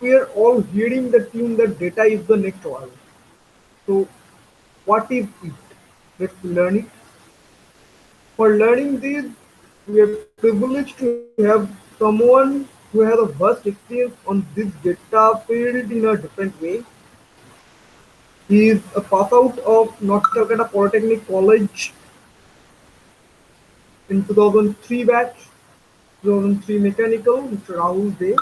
we are all hearing the tune that data is the next oil. So what is it? Let's learn it. For learning this, we are privileged to have someone who has a vast experience on this data field in a different way. He is a pass out of North Calcutta Polytechnic College in 2003 batch, 2003 mechanical, Mr. Rahul Dey,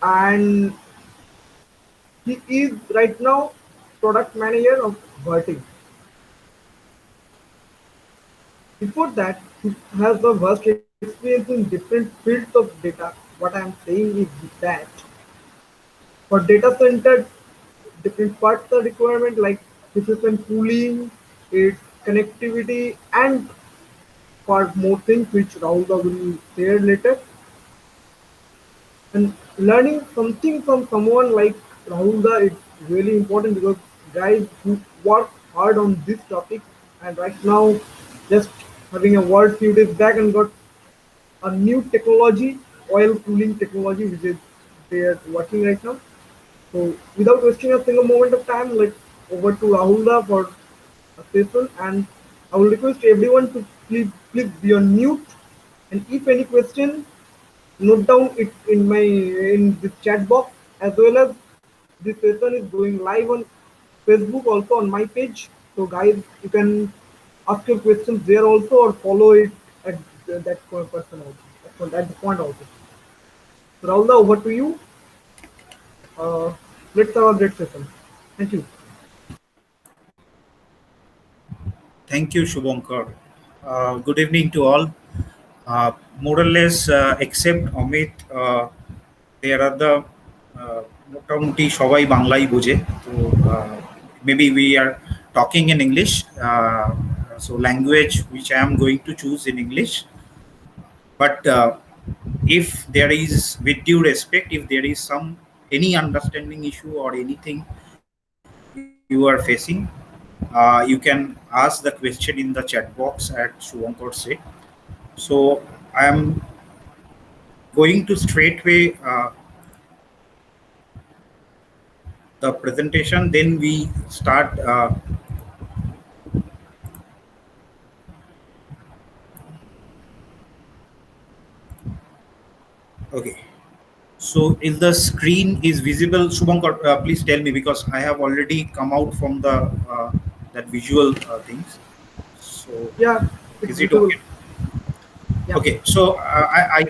and he is right now product manager of Verting. Before that, he has a vast experience in different fields of data. What I am saying is that for data center, different parts are requirement like system cooling, its connectivity, and for more things which Rahul will share later. And learning something from someone like Rahulda is really important because guys who work hard on this topic and right now just having a word few days back and got a new technology, oil cooling technology, which is they are working right now. So without wasting a single moment of time, let's over to Rahulda for a session, and I will request everyone to please be on mute, and if any question, note down it in the chat box, as well as this session is going live on Facebook also on my page. So guys, you can ask your questions there also or follow it at that person also at the point also. So Rahulda, over to you. Uh, let's have a great session. Thank you. Thank you, Shubhankar. Good evening to all. More or less, except Amit, there are the মোটামুটি সবাই বাংলাই বোঝে তো maybe we are talking in English, so language which I am going to choose in English, but if there is, with due respect, if there is any understanding issue or anything you are facing, you can ask the question in the chat box at Shubhankar said. So I am going to straightway the presentation, then we start okay. So if the screen is visible, Shubhankar, please tell me, because I have already come out from the that visual things. So Yeah, is it's it visible. okay? Yeah. Okay, so I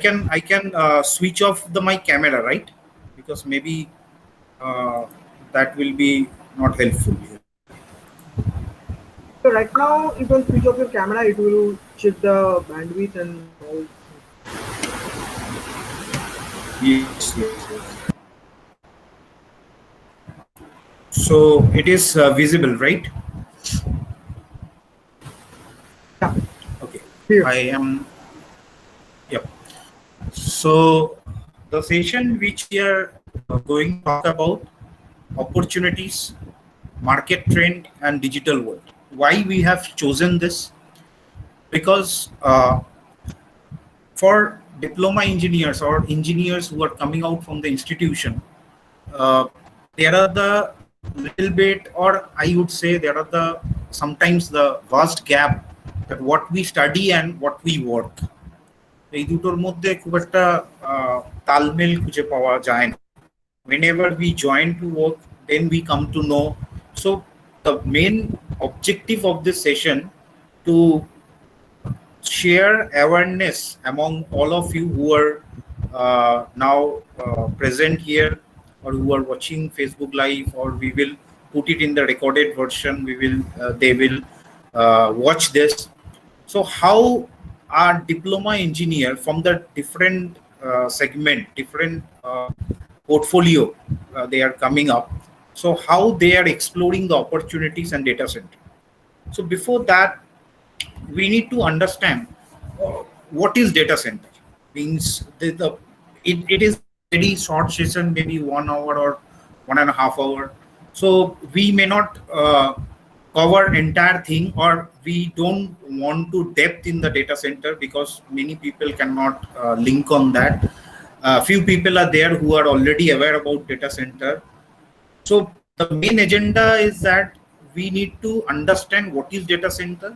can switch off my camera, right? Because maybe that will be not helpful here. So right now, you can switch off your camera. It will check the bandwidth and all. Yes. So it is visible, right? Yeah. Okay. Here. I am. Yep. So the session which we are going to talk about opportunities, market trend, and digital world. Why we have chosen this? Because for diploma engineers or engineers who are coming out from the institution, uh, there are the little bit, or I would say there are the sometimes the vast gap that what we study and what we work. এই দুটোর মধ্যে খুব একটা তালমেল খুঁজে পাওয়া যায় না. Whenever we join to work, then we come to know. So the main objective of this session to share awareness among all of you who are now present here or who are watching Facebook Live, or we will put it in the recorded version. They will watch this. So how are diploma engineer from the different segment, different portfolio they are coming up. So how they are exploring the opportunities and data center. So before that, we need to understand what is data center. Means it is very short session, maybe 1 hour or 1.5 hour. So we may not cover entire thing, or we don't want to depth in the data center because many people cannot link on that. Few people are there who are already aware about data center. So the main agenda is that we need to understand what is data center.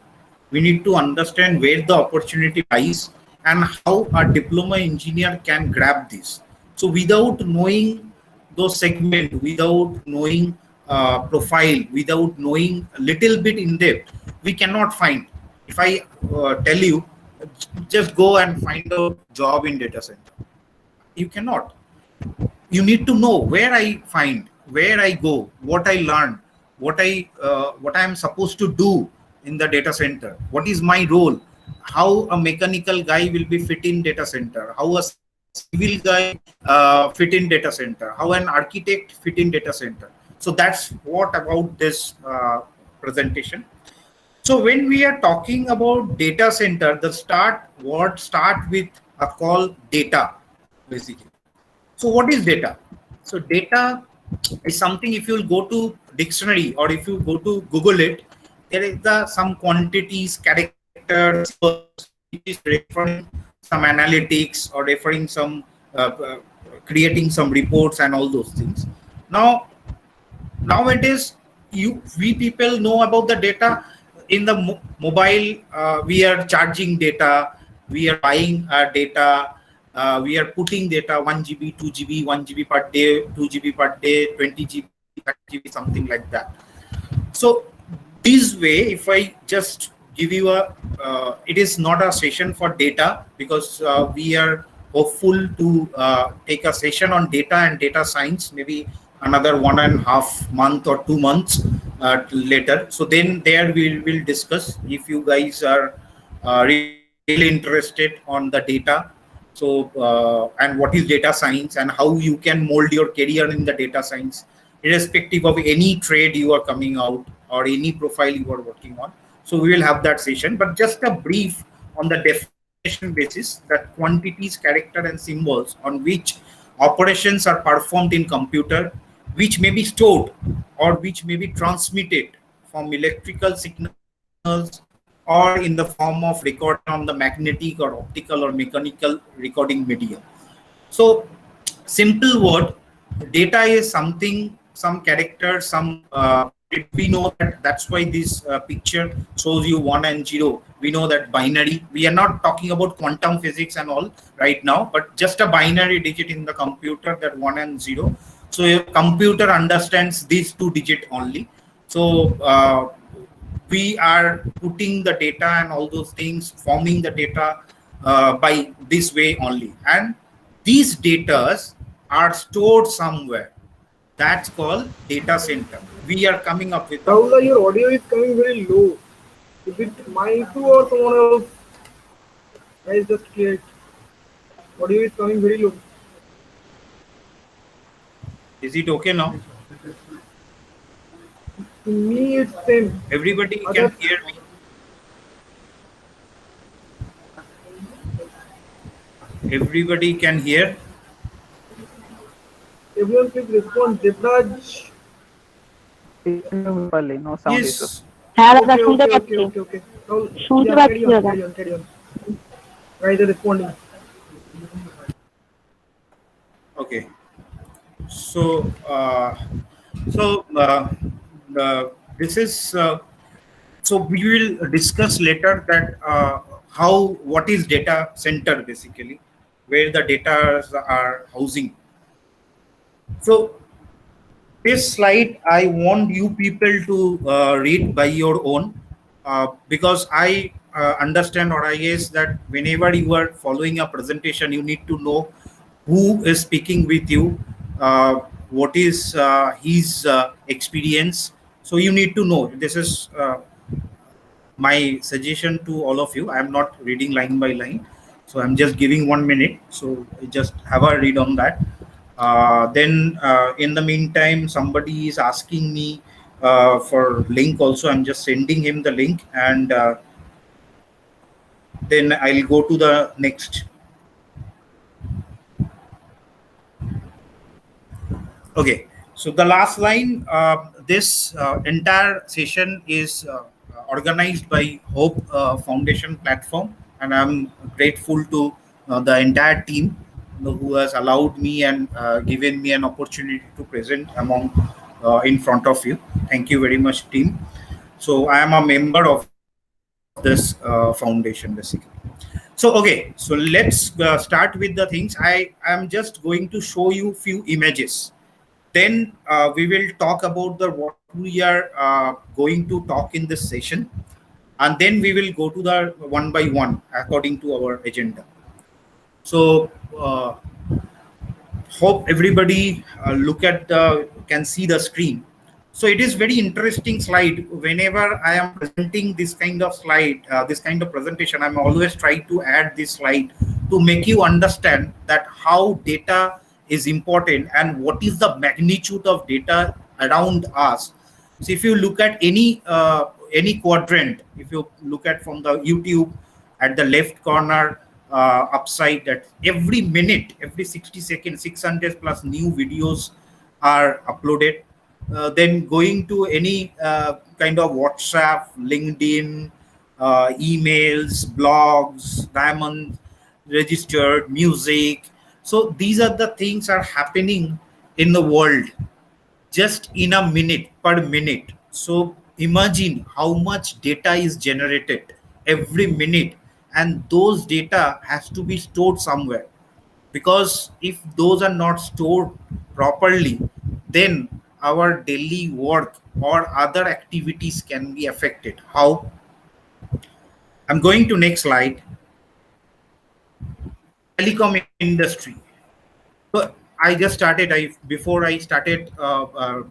We need to understand where the opportunity lies and how a diploma engineer can grab this. So without knowing those segment, without knowing profile, without knowing a little bit in depth, we cannot find. If I tell you, just go and find a job in data center, you cannot. You need to know where I find, where I go, what I learn, what I am supposed to do in the data center, what is my role, how a mechanical guy will be fit in data center, how a civil guy fit in data center, how an architect fit in data center. So that's what about this presentation. So when we are talking about data center, the start with a call data basically. So what is data? So data is something, if you go to dictionary or if you go to Google it, there is some quantities, characters, symbols, which is referring some analytics or referring some creating some reports and all those things. Now nowadays, we people know about the data in the mobile. We are charging data, we are buying data, we are putting data 1 GB, 2 GB, 1 GB per day, 2 GB per day, 20 GB, 30 GB, something like that. So this way, if I just give you a, it is not a session for data because we are hopeful to take a session on data and data science, maybe another 1.5 month or 2 months later. So then there we will discuss if you guys are really interested on the data. So and what is data science and how you can mold your career in the data science, irrespective of any trade you are coming out or any profile you are working on. So we will have that session, but just a brief on the definition basis that quantities, character, and symbols on which operations are performed in computer, which may be stored or which may be transmitted from electrical signals or in the form of recording on the magnetic or optical or mechanical recording media. So simple word, data is something, some character, some we know that that's why this picture shows you 1 and 0. We know that binary, we are not talking about quantum physics and all right now, but just a binary digit in the computer, that 1 and 0. So your computer understands these 2 digit only. So we are putting the data and all those things, forming the data by this way only, and these datas are stored somewhere. That's called data center. We are coming up with a, Rahul, your audio is coming very low. Is it my issue or someone else? Guys, just clear it. Audio is coming very low. is it okay now? To me, it's same. Everybody Others, can hear me. Everybody can hear. everyone please respond. Devraj. properly, no sound issue. Yes. হ্যাঁ দাদা Okay, শুনতে okay, okay, পাচ্ছি, okay, okay. Rahul, শুনতে yeah, carry পাচ্ছি on, দাদা। carry on, carry on. Guys are responding. Okay. So so this is so we will discuss later that how, what is data center basically, where the data are housing. So this slide I want you people to read by your own, because I understand, or I guess that whenever you are following a presentation, you need to know who is speaking with you, what is his experience. So you need to know. This is my suggestion to all of you. I am not reading line by line, so I'm just giving 1 minute. So just have a read on that. Then in the meantime, somebody is asking me for link also. I'm just sending him the link, and then I'll go to the next. Okay, so the last line, this entire session is organized by Hope Foundation platform, and I'm grateful to the entire team. who has allowed me and given me an opportunity to present among in front of you. Thank you very much, team. So I am a member of this foundation, basically. So okay, so let's start with the things. I am just going to show you few images. Then we will talk about the what we are going to talk in this session, and then we will go to the one by one according to our agenda. So hope everybody look at the can see the screen. So it is very interesting slide. Whenever I am presenting this kind of slide, this kind of presentation, I'm always trying to add this slide to make you understand that how data is important and what is the magnitude of data around us. So if you look at any quadrant, if you look at from the YouTube at the left corner upside, that every minute, every 60 seconds, 600 plus new videos are uploaded. Then going to any kind of WhatsApp, LinkedIn, emails, blogs, diamond registered music. So these are the things are happening in the world just in a minute per minute. So imagine how much data is generated every minute, and those data has to be stored somewhere, because if those are not stored properly, then our daily work or other activities can be affected. How? I'm going to next slide. Telecom industry. So I just started. I before I started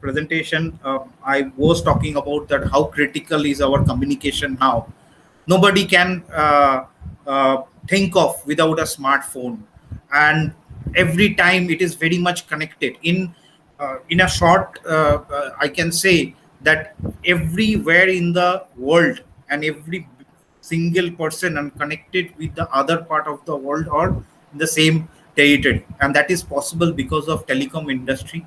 presentation, I was talking about that how critical is our communication now. Nobody can think of without a smartphone, and every time it is very much connected. In a short, I can say that everywhere in the world and every single person and connected with the other part of the world or in the same territory, and that is possible because of telecom industry.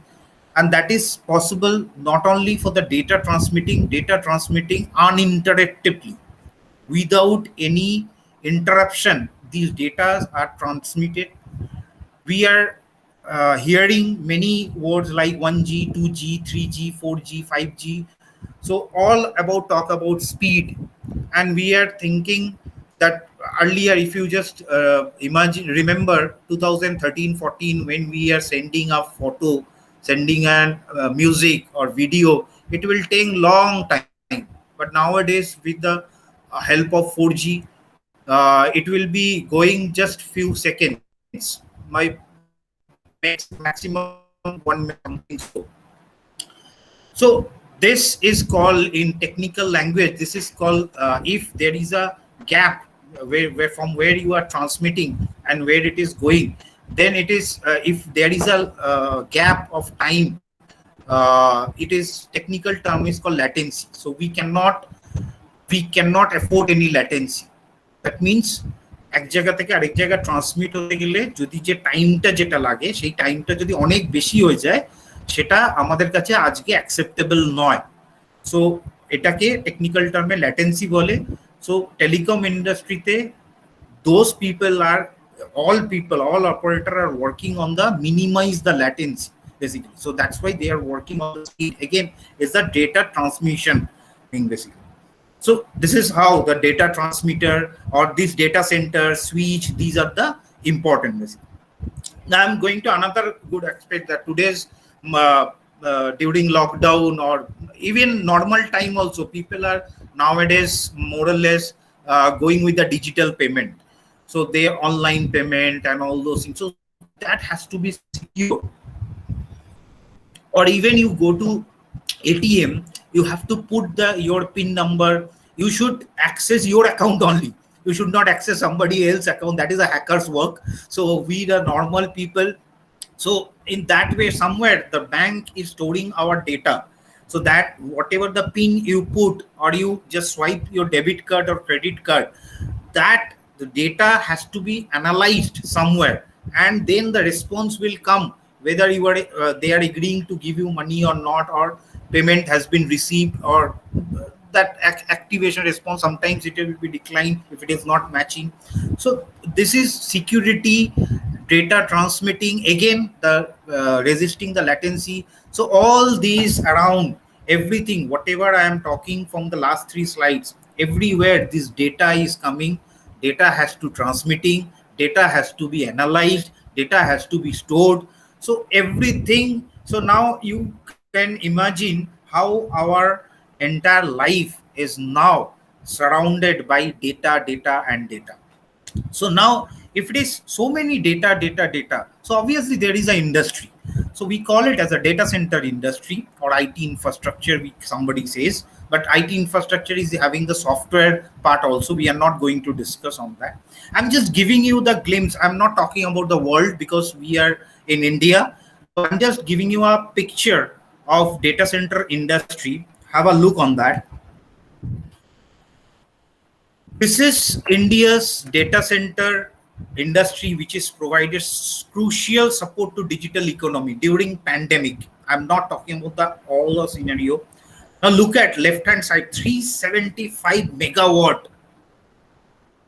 And that is possible not only for the data transmitting uninterruptedly without any interruption. These data are transmitted. We are hearing many words like 1G, 2G, 3G, 4G, 5G. So all about talk about speed, and we are thinking that earlier, if you just imagine, remember 2013-14 when we are sending a photo, sending an music or video, it will take long time. But nowadays with the help of 4G, it will be going just few seconds. My maximum 1 minute something. So this is called in technical language. This is called if there is a gap where from where you are transmitting and where it is going, then it is if there is a gap of time, it is technical term is called latency. So we cannot afford any latency. That means এক জায়গা থেকে আরেক জায়গা transmit হতে গেলে যদি যে টাইমটা যেটা লাগে সেই টাইমটা যদি অনেক বেশি হয়ে যায়, সেটা আমাদের কাছে আজকে অ্যাকসেপ্টেবল নয়। সো এটাকে টেকনিক্যাল টার্মে ল্যাটেন্সি বলে। সো টেলিকম ইন্ডাস্ট্রিতে those people, all operator are working on the minimize the latency basically. So that's why they are working on the speed. Again, is the data transmission thing basically. So this is how the data transmitter or this data center switch, these are the important basically. Now I'm going to another good aspect that today's during lockdown or even normal time also, people are nowadays more or less going with the digital payment. So they online payment and all those things. So that has to be secure. Or even you go to ATM, you have to put your PIN number. You should access your account only. You should not access somebody else's account. That is a hacker's work. So we the normal people. So in that way, somewhere the bank is storing our data. So that whatever the PIN you put or you just swipe your debit card or credit card, that the data has to be analyzed somewhere, and then the response will come whether you are they are agreeing to give you money or not, or payment has been received, or that activation response. Sometimes it will be declined if it is not matching. So this is security data transmitting, again the resisting the latency. So all these around, everything whatever I am talking from the last three slides, everywhere this data is coming, data has to transmitting, data has to be analyzed, data has to be stored. So everything, so now you can imagine how our entire life is now surrounded by data, data and data. So now if it is so many data, so obviously there is an industry. So we call it as a data center industry or IT infrastructure, somebody says, but IT infrastructure is having the software part also. We are not going to discuss on that. I'm just giving you the glimpse. I'm not talking about the world because we are in India. So I'm just giving you a picture of data center industry. Have a look on that. This is India's data center industry, which is provided crucial support to digital economy during pandemic. I'm not talking about the all the scenario. Now look at left hand side, 375 megawatt.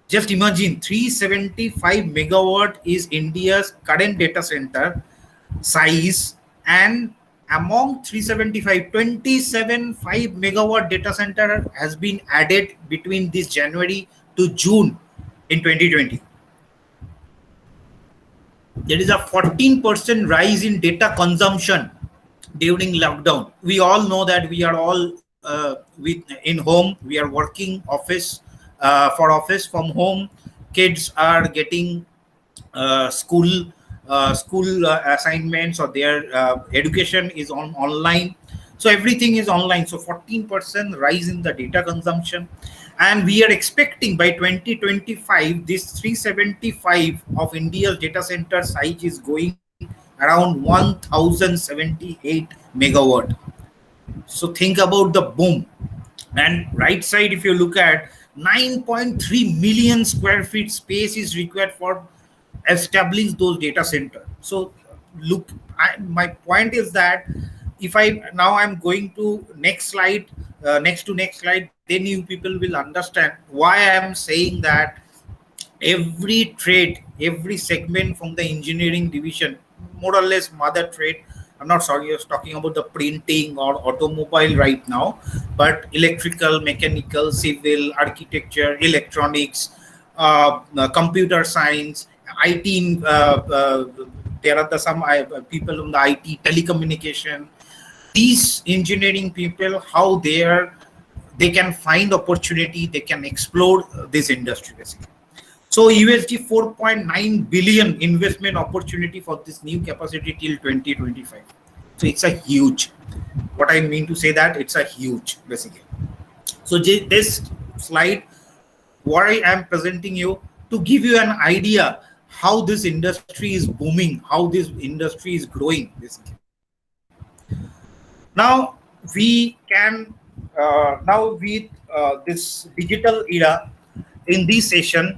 Just imagine 375 megawatt is India's current data center size, and among 375, 27.5 megawatt data center has been added between this January to June in 2020. There is a 14% rise in data consumption during lockdown. We all know that we are all in home. We are working office for office from home. Kids are getting school assignments, or their education is on online. So everything is online. So 14% rise in the data consumption, and we are expecting by 2025 this 375 of India's data center size is going around 1078 megawatt. So think about the boom. And right side, if you look at 9.3 million square feet space is required for establish those data center. So look, my point is that if I now I'm going to next slide, next to next slide, then you people will understand why I am saying that every trade, every segment from the engineering division, more or less mother trade. I'm not sorry, I was talking about the printing or automobile right now, but electrical, mechanical, civil, architecture, electronics, computer science, IT. There are some people in the IT, telecommunication. These engineering people, how they can find opportunity, they can explore this industry basically. So USD 4.9 billion investment opportunity for this new capacity till 2025. So it's a huge. What I mean to say that it's a huge basically. So this slide, what I am presenting you to give you an idea how this industry is booming, how this industry is growing basically. Now we can now with this digital era, in this session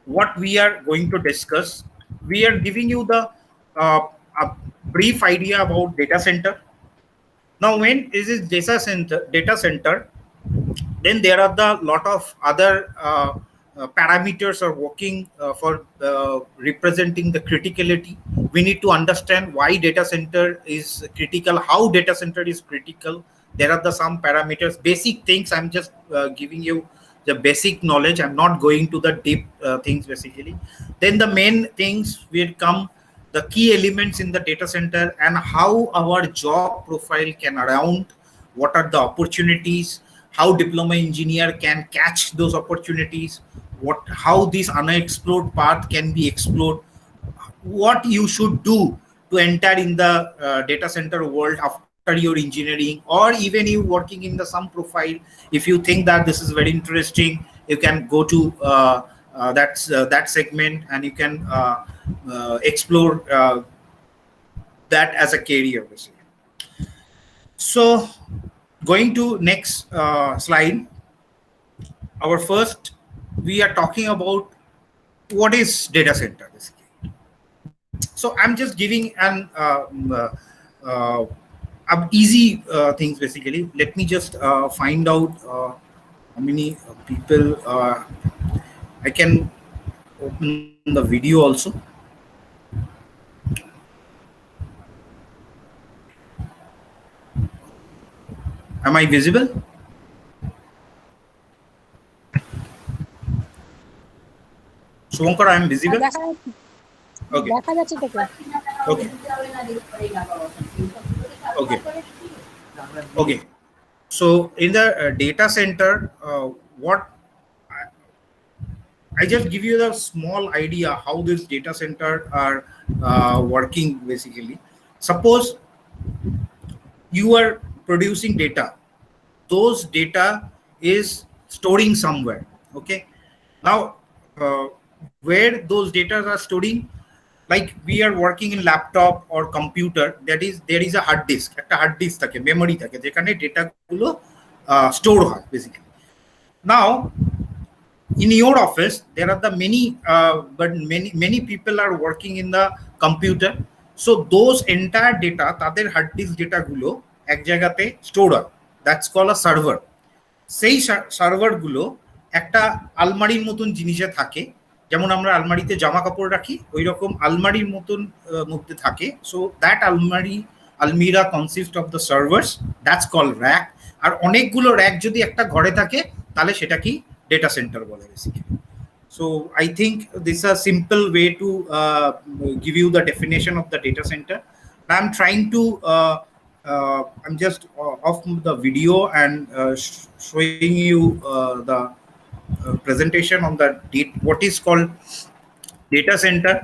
what we are going to discuss, we are giving you the a brief idea about data center. Now when is this data center, then there are the lot of other parameters are working for representing the criticality. We need to understand why data center is critical, how data center is critical. There are the some parameters, basic things. I'm just giving you the basic knowledge. I'm not going to the deep things basically. Then the main things will come, the key elements in the data center and how our job profile can around, what are the opportunities, how diploma engineer can catch those opportunities, how this unexplored path can be explored, what you should do to enter in the data center world after your engineering, or even you working in the some profile. If you think that this is very interesting, you can go to that segment and you can explore that as a career basically. So going to next slide, our first, we are talking about what is data center basically. So I'm just giving an easy things basically. Let me just find out how many people I can open the video also. Am I visible? Suvankar, I am visible? দেখা Okay. দেখা যাচ্ছে তোকে। Okay. Okay. Okay. So in the data center, what I just give you the small idea how this data center are working basically. Suppose you are producing data, those data is storing somewhere. Okay. Now, where those data are storing, like we are working in laptop or computer, that is there is a hard disk, একটা hard disk থাকে, memory থাকে যেখানে data গুলো store হয় basically. Now in your office there are the many but many people are working in the computer, so those entire data তাদের hard disk data গুলো এক জায়গাতে store হয়, that's called a server. সেই server গুলো একটা আলমারির মতন জিনিসে থাকে, যেমন আমরা আলমারিতে জামা কাপড় রাখি ওই রকম আলমারির মতন মধ্যে থাকে। সো দ্যাট আলমিরা consist of the servers, that's call rack. আর অনেকগুলো র্যাক যদি একটা ঘরে থাকে তাহলে সেটা কি ডেটা সেন্টার বলে basically. So I think this is a simple way to give you the definition of the data center. I'm trying to I'm just off the video and showing you the presentation on the what is called data center.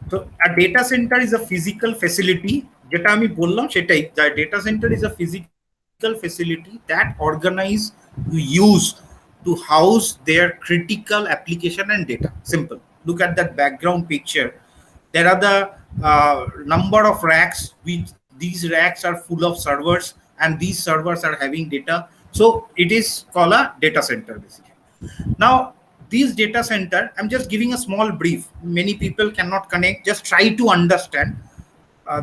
So a data center is a physical facility, যেটা আমি বললাম সেটাই, data center is a physical facility that organize to use to house their critical application and data. Simple. Look at that background picture. There are the number of racks, which these racks are full of servers and these servers are having data. So it is called a data center basically. Now these data center, I'm just giving a small brief, many people cannot connect, just try to understand.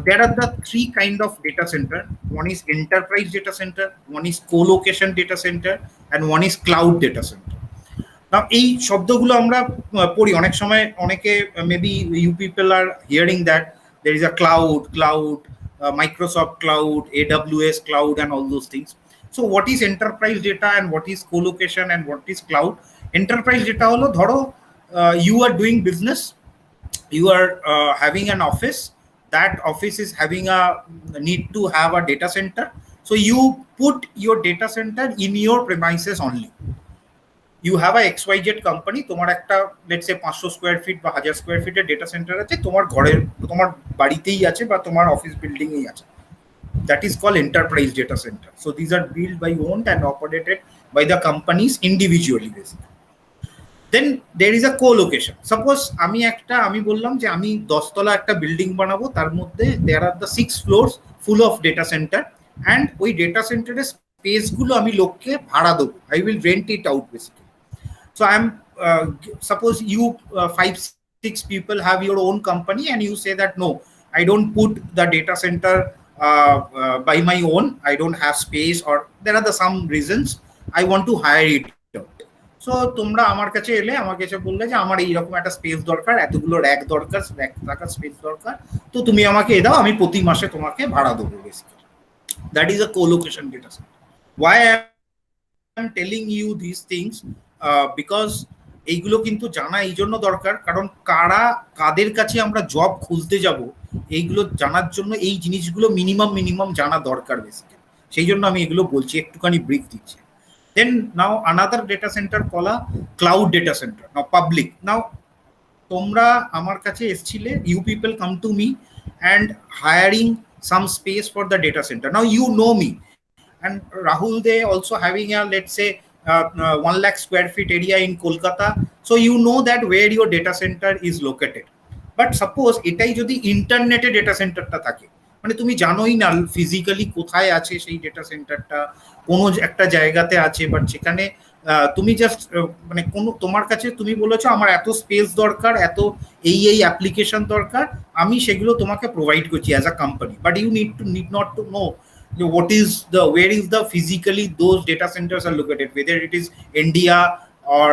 There are the three kind of data center. One is enterprise data center, one is co-location data center, and one is cloud data center. Now এই শব্দগুলো আমরা পড়ি অনেক সময়, অনেকে maybe you people are hearing that there is a cloud, Microsoft cloud, AWS cloud and all those things. So what is enterprise data and what is co-location and what is cloud? Enterprise data হলো ধরো you are doing business, you are having an office, that office is having a need to have a data center, so you put your data center in your premises only. You have a XYZ company, তোমার একটা let's say 500 square feet বা 1000 square ফিটের data centre আছে, তোমার ঘরের তোমার বাড়িতেই আছে বা তোমার অফিস বিল্ডিং এই আছে, that is called enterprise data center. So these are built by, owned and operated by the companies individually basically. Then there is a co-location. Suppose আমি বললাম যে আমি 10 তলা একটা বিল্ডিং বানাবো, তার মধ্যে there are the 6 floors full of data center, and ওই data center's space গুলো আমি লোককে ভাড়া দেবো, I will rent it out basically. So I'm suppose you 5-6 people have your own company and you say that no, I don't put the data center by my own, I don't have space, or there are some reasons I want to hire it out. So তোমরা আমার কাছে এলে আমার কাছে বললে যে আমার এইরকম একটা স্পেস দরকার, এতগুলো র্যাক দরকার, র্যাক থাকার স্পেস দরকার, তো তুমি আমাকে দাও, আমি প্রতি মাসে তোমাকে ভাড়া দেবো basically. That is a co-location data center. Why I am telling you these things because এইগুলো কিন্তু জানা এই জন্য দরকার, কারণ কাদের কাছে আমরা জব খুঁজতে যাব এইগুলো জানার জন্য এই জিনিসগুলো মিনিমাম জানা দরকার বেসিক্যালি, সেই জন্য আমি এগুলো বলছি, একটুখানি ব্রিফ দিচ্ছি। Then now another data center called a cloud data center, now public. Now তোমরা আমার কাছে এসছিলে, you people come to me and hiring some space for the data center. Now you know me, and Rahul Dey also having a let's say 1 lakh square feet area in Kolkata, so you know that where your data center is located. But suppose এটাই যদি ইন্টারনেটে data সেন্টারটা থাকে, মানে তুমি জানোই না physically কোথায় আছে সেই ডেটা সেন্টারটা, কোনো একটা জায়গাতে আছে, বাট সেখানে তুমি জাস্ট মানে কোনো তোমার কাছে তুমি বলেছো আমার এত স্পেস দরকার, এত এই অ্যাপ্লিকেশন দরকার, আমি সেগুলো তোমাকে প্রোভাইড করছি as a company, but you need not to know what is the where is the physically those data centers are located, whether it is India or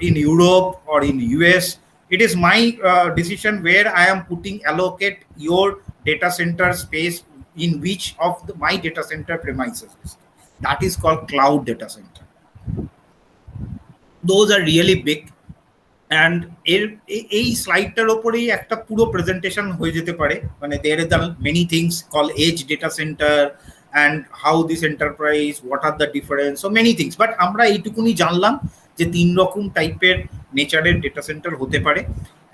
in Europe or in US. It is my decision where I am putting allocate your data center space in which of my data center premises. that is called cloud data center. Those are really big. And এই স্লাইডটার ওপরেই একটা পুরো presentation হয়ে যেতে পারে, মানে there are the many things called edge data center and how this enterprise, what are the difference, so many things, but আমরা এইটুকুনি জানলাম যে তিন রকম টাইপের নেচারের ডেটা সেন্টার হতে পারে।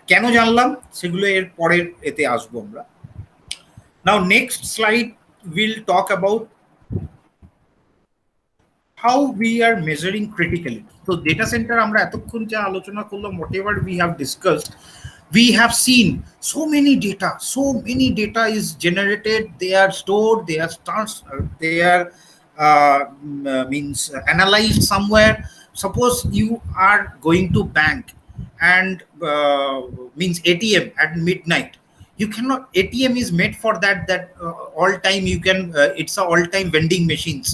কেন জানলাম সেগুলো এর পরের এতে আসবো আমরা। Now next slide will talk about how we are measuring critically. So data center আমরা এতক্ষণ যা আলোচনা করলাম, whatever we have discussed, we have seen so many data is generated, they are stored, they are means analyzed somewhere. Suppose you are going to bank and means ATM at midnight. You cannot, ATM is made for that all time you can it's a all time vending machines,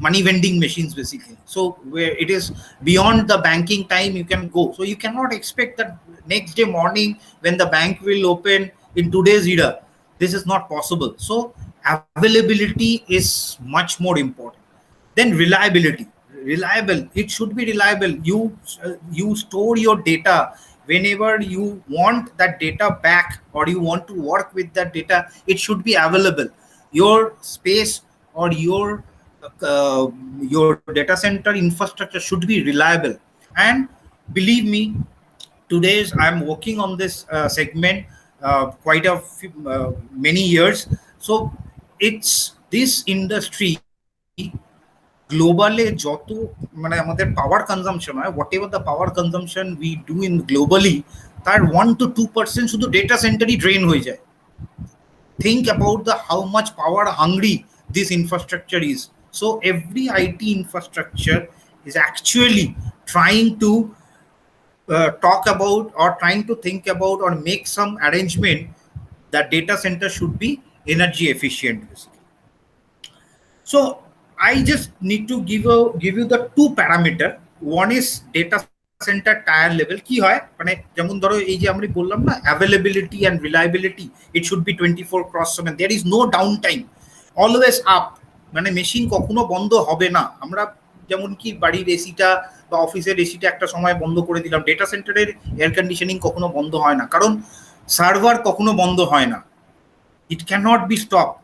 money vending machines basically. So where it is beyond the banking time you can go, so you cannot expect that next day morning when the bank will open in today's era. This is not possible. So availability is much more important. Then reliability, reliable, it should be reliable. You store your data whenever you want that data back or you want to work with that data, it should be available. Your space or your data center infrastructure should be reliable. And believe me, today's I'm working on this segment quite a few, many years. So it's this industry globally যত মানে আমাদের power consumption হয়, what ever the power consumption we do in globally, তার 1 to 2% শুধু data সেন্টারই drain হয়ে যায়। Think about the how much power hungry this infrastructure is. So every IT infrastructure is actually trying to talk about or trying to think about or make some arrangement that data center should be energy efficient basically. So I just need to give you the two parameter. One is data center tire level. কি হয় মানে যেমন ধরো এই যে আমরা বললাম না availability and reliability, it should be 24/7. There is no downtime, always up, মানে মেশিন কখনো বন্ধ হবে না। আমরা যেমন কি বাড়ির এসিটা বা অফিসের এসিটা একটা সময় বন্ধ করে দিলাম, ডেটা সেন্টারের এয়ার কন্ডিশনিং কখনো বন্ধ হয় না, কারণ সার্ভার কখনো বন্ধ হয় না, it cannot be stopped.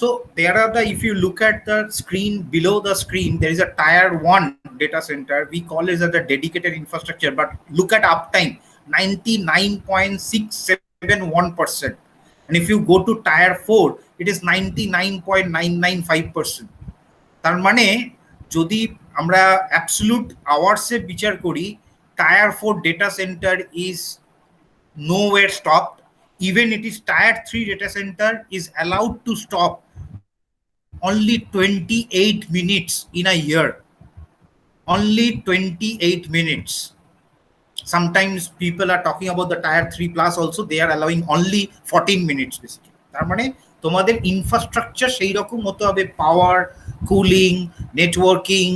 So there are the, if you look at the screen, below the screen there is a tier 1 data center, we call it as a dedicated infrastructure, but look at uptime 99.671%, and if you go to tier 4 it is 99.995%. তার মানে যদি আমরা absolute আওয়ার্সে বিচার করি, tier 4 data center is nowhere stopped. Even it is tier 3 data center is allowed to stop only 28 minutes in a year. Only 28 minutes. Sometimes people are talking about the tier 3 plus also, they are allowing only 14 minutes basically. তার মানে তোমাদের infrastructure সেই রকম হতে হবে, power, cooling, networking,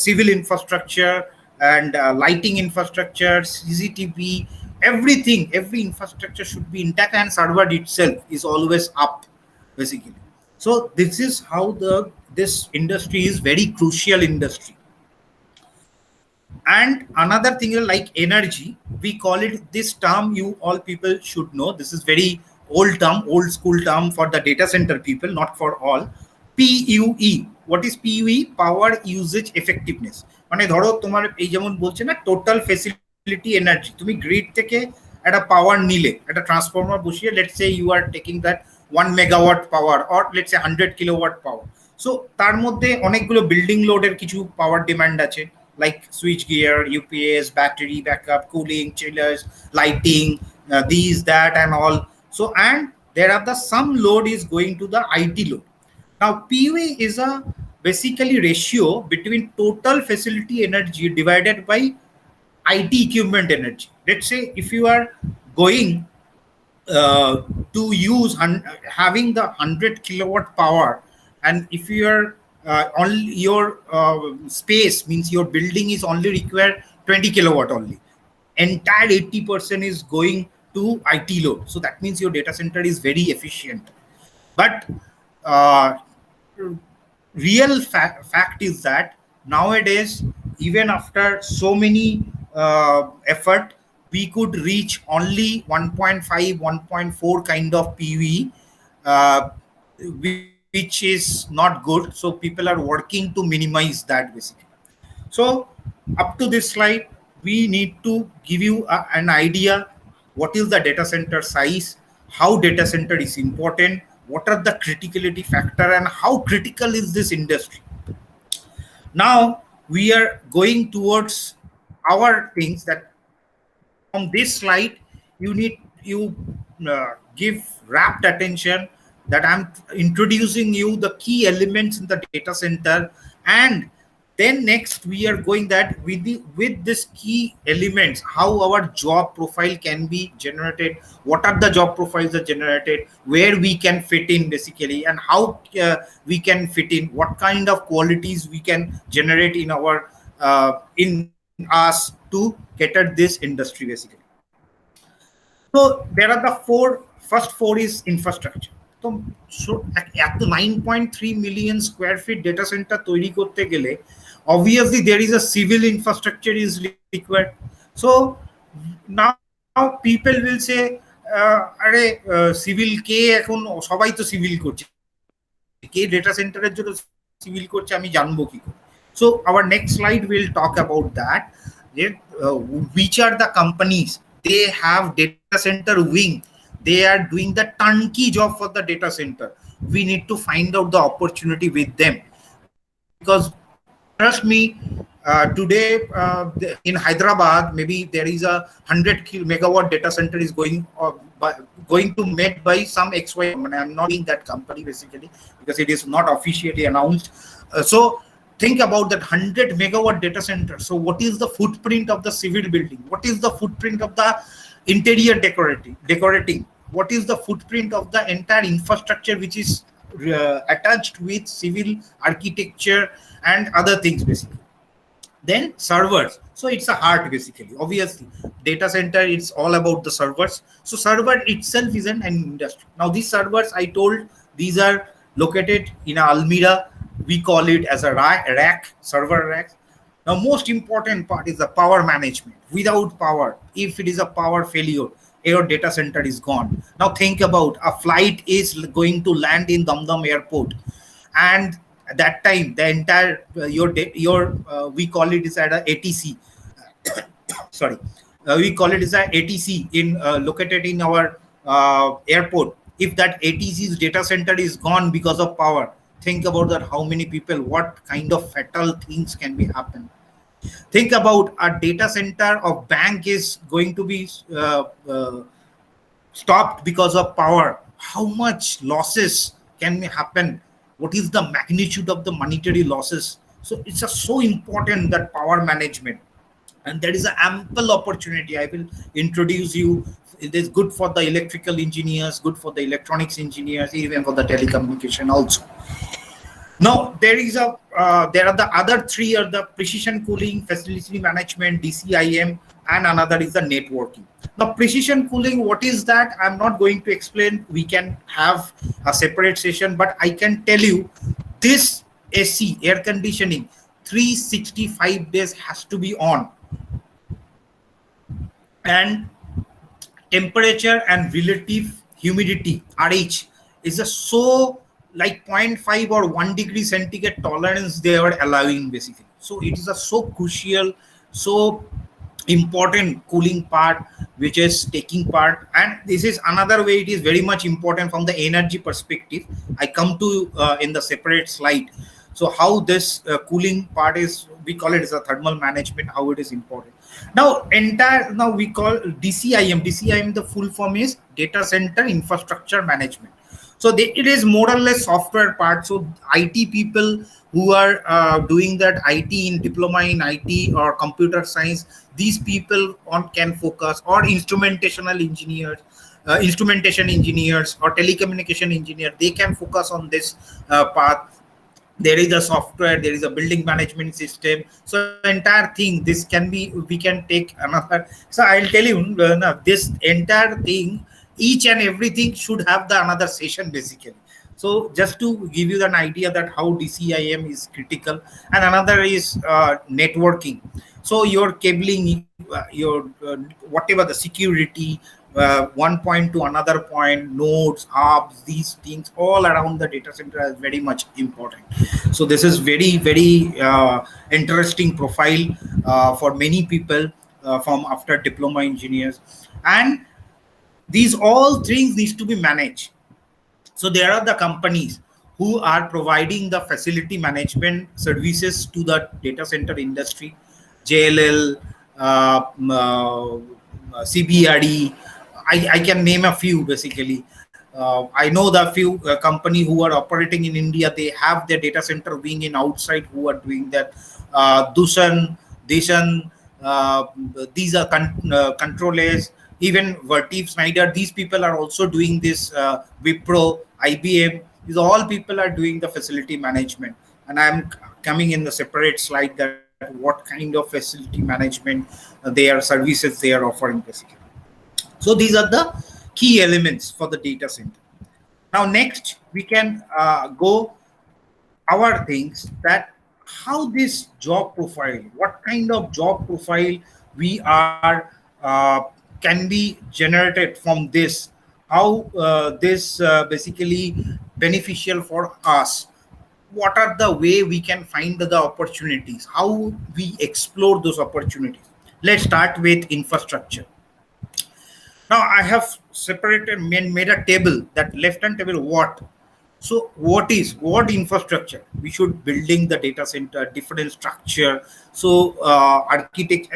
civil infrastructure and lighting infrastructure, CCTV, everything, every infrastructure should be intact, and server itself is always up basically. So this is how this industry is very crucial industry. And another thing like energy, we call it, this term you all people should know, this is very old term, old school term for the data center people, not for all. PUE. What is PUE? Power usage effectiveness. মানে ধরো তোমার এই যেমন বলছে না total facility energy, তুমি grid থেকে একটা পাওয়ার নিলে, একটা ট্রান্সফর্মার বসিয়ে, let's say you are taking that 1 megawatt power or let's say 100 kilowatt power. So তার মধ্যে অনেকগুলো বিল্ডিং লোডের কিছু পাওয়ার ডিমান্ড আছে, like switch gear, UPS, battery backup, cooling, chillers, lighting, these, that and all. So and there are the some load is going to the IT load. Now PUE is a basically ratio between total facility energy divided by IT equipment energy. Let's say if you are going to use having the 100 kilowatt power, and if you are only your space means your building is only require 20 kilowatt only, entire 80% is going to IT load. So that means your data center is very efficient. But real fact is that nowadays, even after so many effort, we could reach only 1.5, 1.4 kind of PV, uh, which is not good. So people are working to minimize that basically. So up to this slide, we need to give you an idea what is the data center size, how data center is important, what are the criticality factor, and how critical is this industry. Now we are going towards our things that from this slide you need you give rapt attention that I'm introducing you the key elements in the data center. And then next we are going that with this key elements how our job profile can be generated, what are the job profiles are generated, where we can fit in basically, and how we can fit in, what kind of qualities we can generate in us to cater this industry basically. So there are the first four is infrastructure. At the 9.3 million square feet data center তৈরি করতে গেলে obviously there is a civil infrastructure is required. So now people will say আরে civil কে এখন সবাই তো civil করছে, কে data সেন্টারের জন্য সিভিল করছে আমি জানবো কি করে? So our next slide will talk about that, which are the companies they have data center wing, they are doing the turnkey job for the data center. We need to find out the opportunity with them, because trust me, today in Hyderabad maybe there is a 100 megawatt data center is going to made by some XY company. I'm not naming that company basically because it is not officially announced. So think about that 100 megawatt data center. So what is the footprint of the civil building? What is the footprint of the interior decorating? What is the footprint of the entire infrastructure which is attached with civil architecture and other things basically. Then servers, so it's a heart basically. Obviously data center, it's all about the servers. So server itself is an industry. Now these servers I told, these are located in a almirah. We call it as a rack, server rack. Now most important part is the power management. Without power, if it is a power failure, your data center is gone. Now think about a flight is going to land in Damdam airport, and at that time the entire we call it is at a ATC. Sorry, we call it as a ATC in located in our airport. If that ATC's data center is gone because of power, think about that. How many people? What kind of fatal things can be happen? Think about a data center of bank is going to be stopped because of power. How much losses can happen? What is the magnitude of the monetary losses? So it's so important that power management, and there is an ample opportunity. I will introduce you. It is good for the electrical engineers, good for the electronics engineers, even for the telecommunication also. Now there are the other three are the precision cooling, facility management, DCIM, and another is the networking. Now precision cooling, what is that? I'm not going to explain. We can have a separate session, but I can tell you this AC air conditioning 365 days has to be on, and temperature and relative humidity RH is a so like 0.5 or 1 degree centigrade tolerance they are allowing basically. So it is a so crucial, so important cooling part which is taking part. And this is another way it is very much important from the energy perspective. I come to in the separate slide. So how this cooling part is, we call it as a thermal management, how it is important. Now we call DCIM, the full form is data center infrastructure management. So it is more or less software part. So IT people who are doing that IT in diploma in IT or computer science, these people can focus, or instrumentation engineers or telecommunication engineer, they can focus on this path. There is a software, there is a building management system. So entire thing, this can be, we can take another. So I'll tell you this entire thing, each and everything should have the another session basically. So just to give you an idea that how DCIM is critical, and another is networking. So your cabling, your whatever the security, one point to another point, nodes, hubs, these things all around the data center is very much important. So this is very interesting profile for many people from after diploma engineers, and these all things needs to be managed. So there are the companies who are providing the facility management services to the data center industry, JLL, CBRE. I can name a few basically. I know the few company who are operating in India. They have their data center being in outside who are doing that. Dushan, Dishan, uh, these are controllers, even Vertiv, Snyder, these people are also doing this. Wipro, IBM, these all people are doing the facility management. And I'm coming in the separate slide that what kind of facility management their services they are offering basically. So these are the key elements for the data center. Now next we can go our things that how this job profile, what kind of job profile we are can be generated from this, how this basically beneficial for us, what are the way we can find the opportunities, how we explore those opportunities. Let's start with infrastructure. Now I have separated, made a table, that left hand table what. So what infrastructure we should building the data center, different structure. So architect,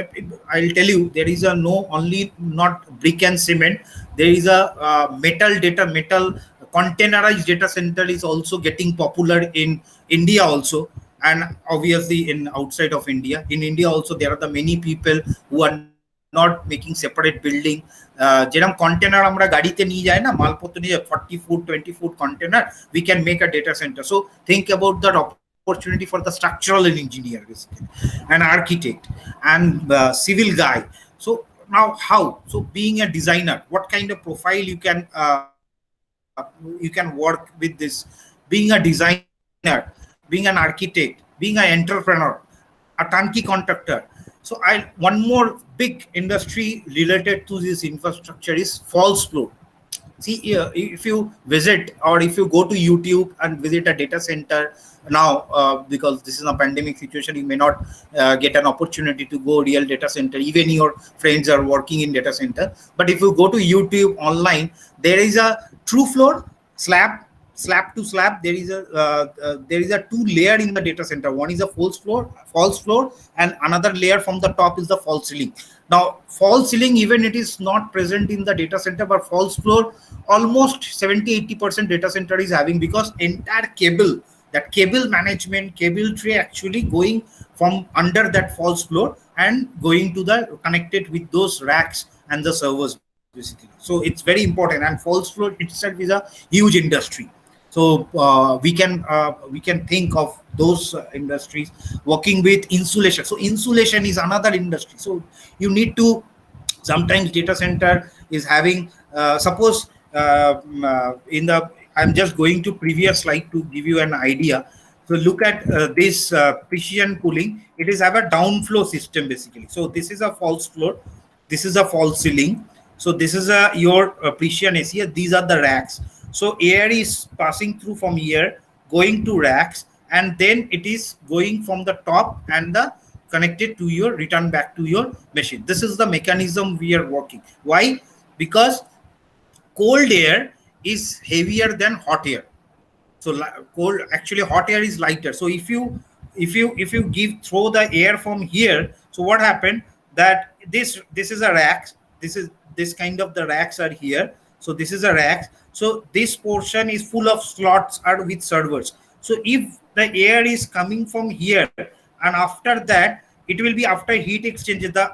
I'll tell you, there is a no only not brick and cement. There is a metal containerized data center is also getting popular in India also, and obviously in outside of India. In India also there are the many people who are not making separate building. যেরকম container আমরা গাড়িতে নিয়ে যাই না, মালপত্র নিয়ে 40 foot 20 foot container, we can make a data center. So think about that opportunity for the structural engineer basically, an architect, and civil guy. So now how, so being a designer, what kind of profile you can work with this, being a designer, being an architect, being an entrepreneur, a turnkey contractor. So one more big industry related to this infrastructure is false floor. See, if you visit or if you go to YouTube and visit a data center now, because this is a pandemic situation, you may not get an opportunity to go real data center. Even your friends are working in data center. But if you go to YouTube online, there is a true floor, slab to slab. There is a two layer in the data center. One is a false floor, and another layer from the top is the false ceiling. Now false ceiling, even it is not present in the data center, but false floor almost 70-80% data center is having, because entire cable, that cable management, cable tray actually going from under that false floor and going to the connected with those racks and the servers basically. So it's very important, and false floor itself is a huge industry. So we can think of those industries working with insulation. So insulation is another industry. So you need to, sometimes data center is having suppose in the, I'm just going to previous slide to give you an idea. So look at this precision cooling. It is have a downflow system basically. So this is a false floor, this is a false ceiling. So this is a your precision AC. These are the racks. So air is passing through from here, going to racks, and then it is going from the top and the connected to your, return back to your machine. This is the mechanism we are working. Why? Because cold air is heavier than hot air. So cold, actually hot air is lighter. So if you give throw the air from here, so what happened, that this is a rack, this kind of the racks are here. So this is a rack. So this portion is full of slots are with servers. So if the air is coming from here, and after that it will be, after heat exchange, the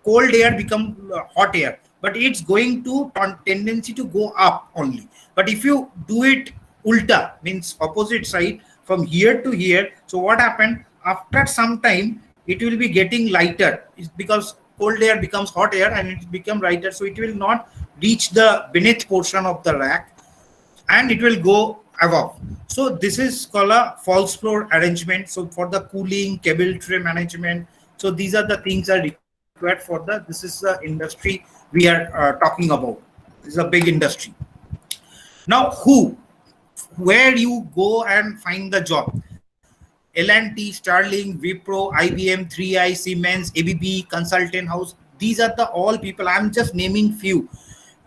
cold air become hot air, but it's going to tendency to go up only. But if you do it ulta, means opposite side, from here to here, so what happened, after some time it will be getting lighter. It's because cold air becomes hot air and it become lighter, so it will not reach the beneath portion of the rack, and it will go above. So this is called a false floor arrangement. So for the cooling, cable tray management. So these are the things are required for the. This is the industry we are talking about. This is a big industry. Now, where you go and find the job? L&T, Sterling, Wipro, IBM, 3i, Siemens, ABB, Consultant House. These are the all people. I'm just naming few.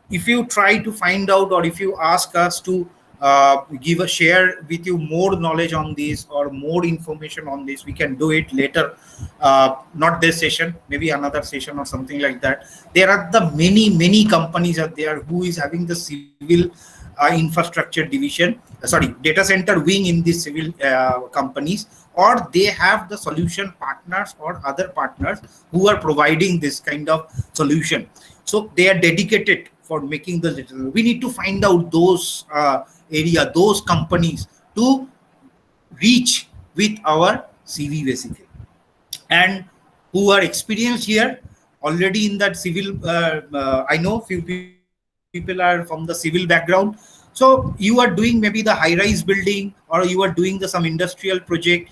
If you try to find out, or if you ask us to give a share with you more knowledge on this or more information on this, we can do it later. Not this session, maybe another session or something like that. There are the many companies out there who is having the civil infrastructure division, sorry, data center wing in these civil companies, or they have the solution partners or other partners who are providing this kind of solution. So they are dedicated for making the digital. We need to find out those those companies to reach with our CV basically, and who are experienced here already in that civil. I know few people are from the civil background. So you are doing maybe the high-rise building, or you are doing the some industrial project.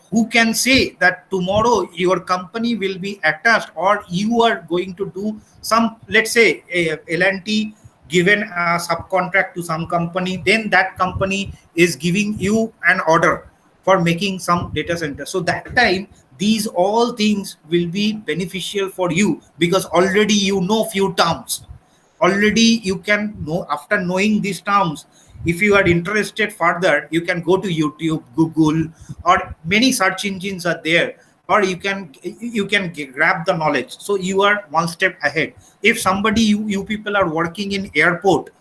Who can say that tomorrow your company will be attached, or you are going to do some, let's say, L&T given a subcontract to some company, then that company is giving you an order for making some data center. So that time, these all things will be beneficial for you, because already you know few terms. Already you can know, after knowing these terms, if you are interested further, you can go to YouTube, Google, or many search engines are there, or you can grab the knowledge. So you are one step ahead. If somebody, you people are working in airport,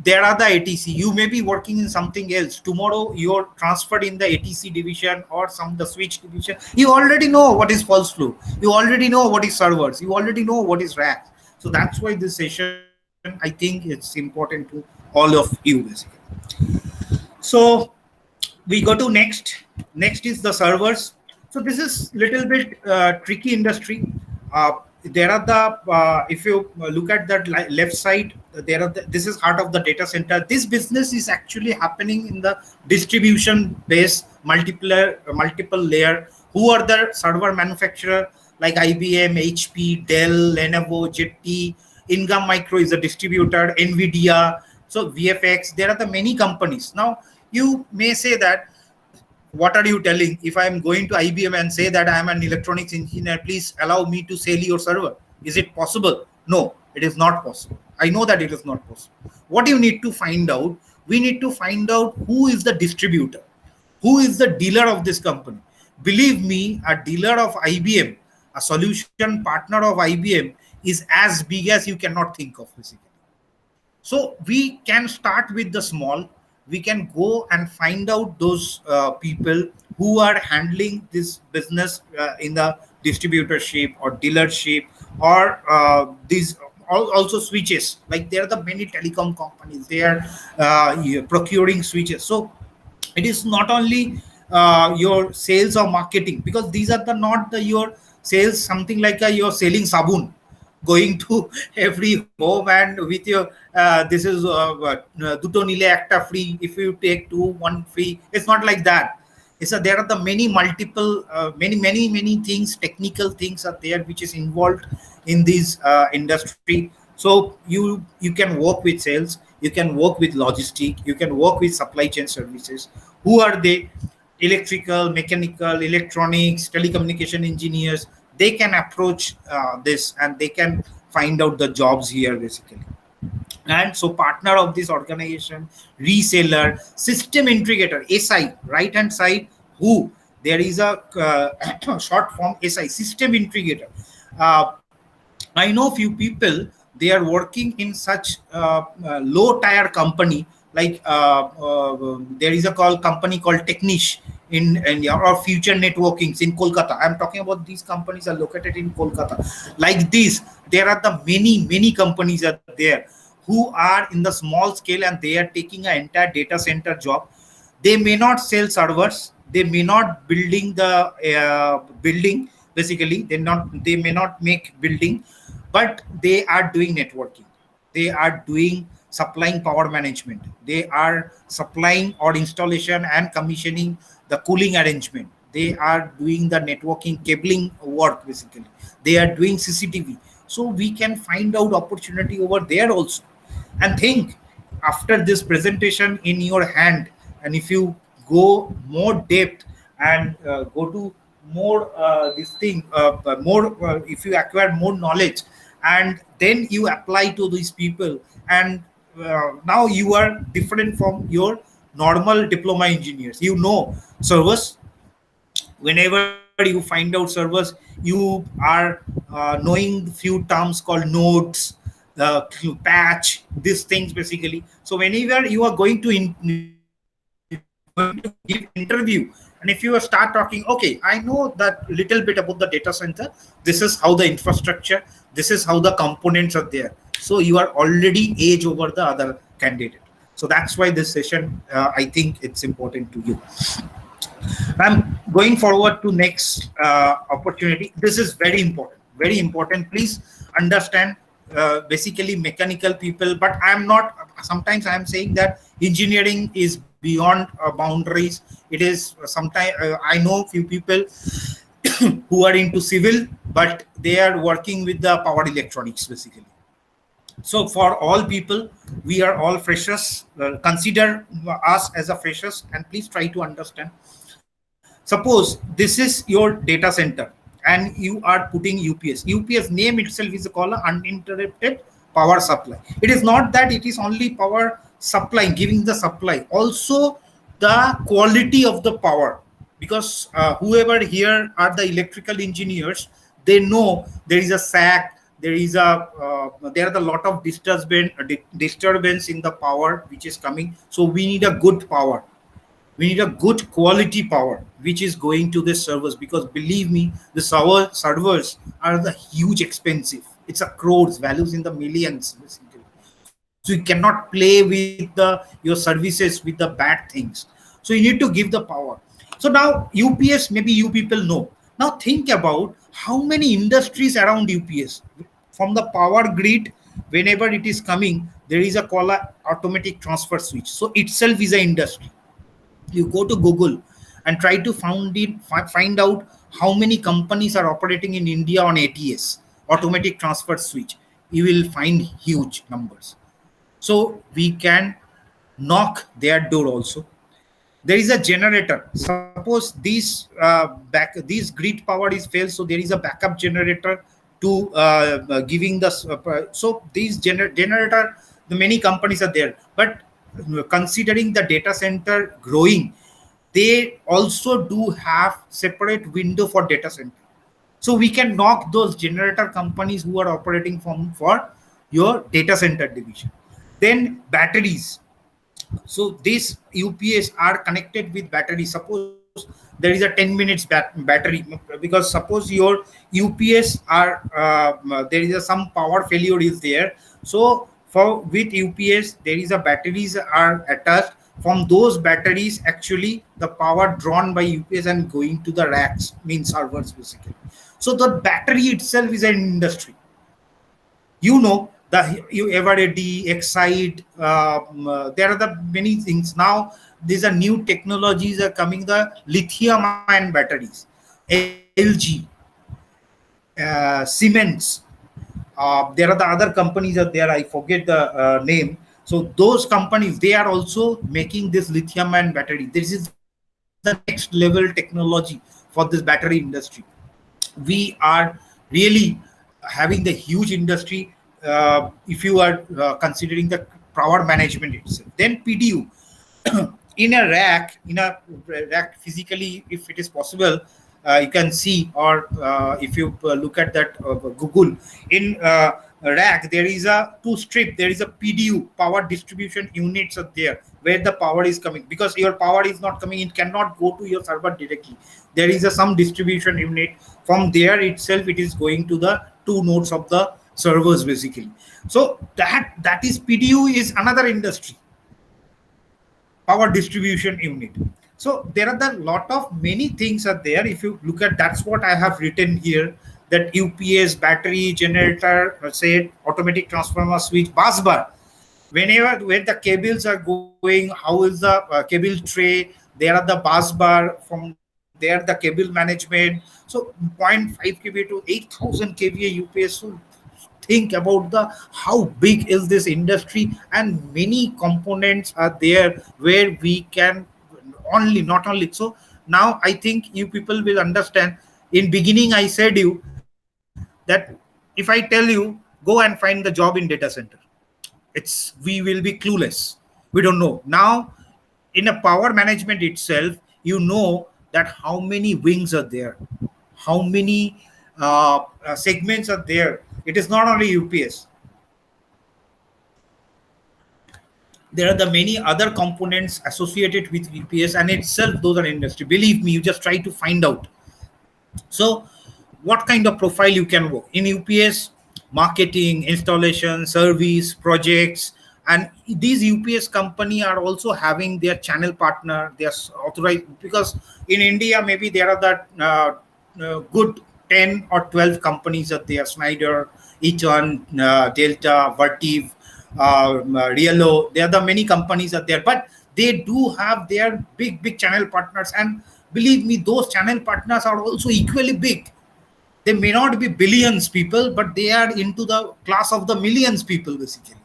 there are the ATC. You may be working in something else. Tomorrow you're transferred in the ATC division or some the switch division. You already know what is false flow. You already know what is servers. You already know what is racks. So that's why this session, I think, it's important to all of you basically. So we go to next is the servers. So this is little bit tricky industry. There are the if you look at that left side, there are this is heart of the data center. This business is actually happening in the distribution base, multiple layer. Who are the server manufacturer like IBM, HP, Dell, Lenovo, Jetty? Ingram Micro is a distributor, Nvidia, so VFX. There are the many companies. Now you may say that, what are you telling? If I am going to IBM and say that I am an electronics engineer, please allow me to sell your server. Is it possible? No, it is not possible. I know that it is not possible. What you need to find out, we need to find out who is the distributor, who is the dealer of this company. Believe me, a dealer of IBM, a solution partner of IBM, is as big as you cannot think of basically. So we can start with the small. We can go and find out those people who are handling this business in the distributorship or dealership, or these also switches. Like there are the many telecom companies. They are procuring switches. So it is not only your sales or marketing, because these are the not the your sales, something like you're selling sabun, going to every home and with your this is duto nile acta free, if you take two one free. It's not like that. It's a, there are the many multiple many things, technical things are there which is involved in this industry. So you can work with sales, you can work with logistic, you can work with supply chain services. Who are they? Electrical, mechanical, electronics, telecommunication engineers. They can approach this, and they can find out the jobs here basically. And so partner of this organization, reseller, system integrator, SI, right hand side. Who? There is a short form, SI, system integrator. uh, I know few people, they are working in such low tier company, like there is a company called Technish in India, or Future Networkings in Kolkata. I'm talking about these companies are located in Kolkata. Like this, there are the many companies are there who are in the small scale, and they are taking an entire data center job. They may not sell servers, they may not building the building basically, they may not make building, but they are doing networking, they are doing supplying power management. They are supplying or installation and commissioning the cooling arrangement. They are doing the networking cabling work basically. They are doing CCTV. So we can find out opportunity over there also. And think, after this presentation in your hand, and if you go more depth and go to more this thing more if you acquire more knowledge and then you apply to these people, and now you are different from your normal diploma engineers. You know servers. Whenever you find out servers, you are knowing few terms called nodes, patch, these things basically. So whenever you are going to going to give interview, and if you start talking, okay, I know that little bit about the data center, this is how the infrastructure, this is how the components are there, so you are already edge over the other candidate. So that's why this session, I think it's important to you. I'm going forward to next opportunity. This is very important, very important. Please understand. Basically, mechanical people, but I'm not. Sometimes I'm saying that engineering is beyond boundaries. It is sometimes I know few people who are into civil, but they are working with the power electronics basically. So for all people, we are all freshers. Consider us as a freshers, and please try to understand. Suppose this is your data center and you are putting UPS. UPS name itself is called uninterrupted power supply. It is not that it is only power supply, giving the supply, also the quality of the power. Because whoever here are the electrical engineers, they know there is a sag, there are a lot of disturbance in the power which is coming. So we need a good power, we need a good quality power which is going to the servers, because believe me, the servers are the huge expensive. It's a crores, values in the millions basically. So you cannot play with the your services with the bad things. So you need to give the power. So now UPS, maybe you people know. Now think about how many industries around UPS. From the power grid, whenever it is coming, there is a call automatic transfer switch. So itself is an industry. You go to Google and try to find out how many companies are operating in India on ATS, automatic transfer switch. You will find huge numbers. So we can knock their door also. There is a generator. Suppose this grid power is failed, so there is a backup generator to giving the so these generator, the many companies are there, but considering the data center growing, they also do have separate window for data center. So we can knock those generator companies who are operating from for your data center division. Then batteries. So these UPS are connected with battery. Suppose there is a 10 minutes battery, because suppose your UPS are there is some power failure is there. So for with UPS there is a batteries are attached. From those batteries, actually the power drawn by UPS and going to the racks, means servers basically. So the battery itself is an industry. You know, the you ever Excite, there are the many things. Now these are new technologies are coming, the lithium ion batteries, LG, Siemens, there are the other companies are there, I forget the name. So those companies, they are also making this lithium ion battery. This is the next level technology for this battery industry. We are really having the huge industry. If you are considering the power management itself, then PDU in a rack physically, if it is possible, you can see, or if you look at that Google, in rack there is a two strip, there is a PDU, power distribution units are there, where the power is coming, because your power is not coming, it cannot go to your server directly. There is a some distribution unit. From there itself it is going to the two nodes of the servers basically. So that is PDU is another industry, power distribution unit. So there are the lot of many things are there. If you look at, that's what I have written here, that UPS, battery, generator, say automatic transformer switch, bus bar. whenever where the cables are going, how is the cable tray, there are the bus bar, from there the cable management. So 0.5 kVA to 8000 kVA UPS. So think about the how big is this industry, and many components are there where we can only not only. So now I think you people will understand. In beginning I said you that if I tell you go and find the job in data center, it's we will be clueless, we don't know. Now in a power management itself, you know that how many wings are there, how many segments are there. It is not only UPS, there are the many other components associated with UPS, and itself those are industry. Believe me, you just try to find out. So what kind of profile you can work in UPS? Marketing, installation, service, projects. And these UPS company are also having their channel partner. They are authorized, because in India maybe there are that good 10 or 12 companies that they are: Schneider, Eaton, Delta, Vertiv, Rielo. There are the many companies are there, but they do have their big channel partners. And believe me, those channel partners are also equally big. They may not be billions people, but they are into the class of the millions people basically.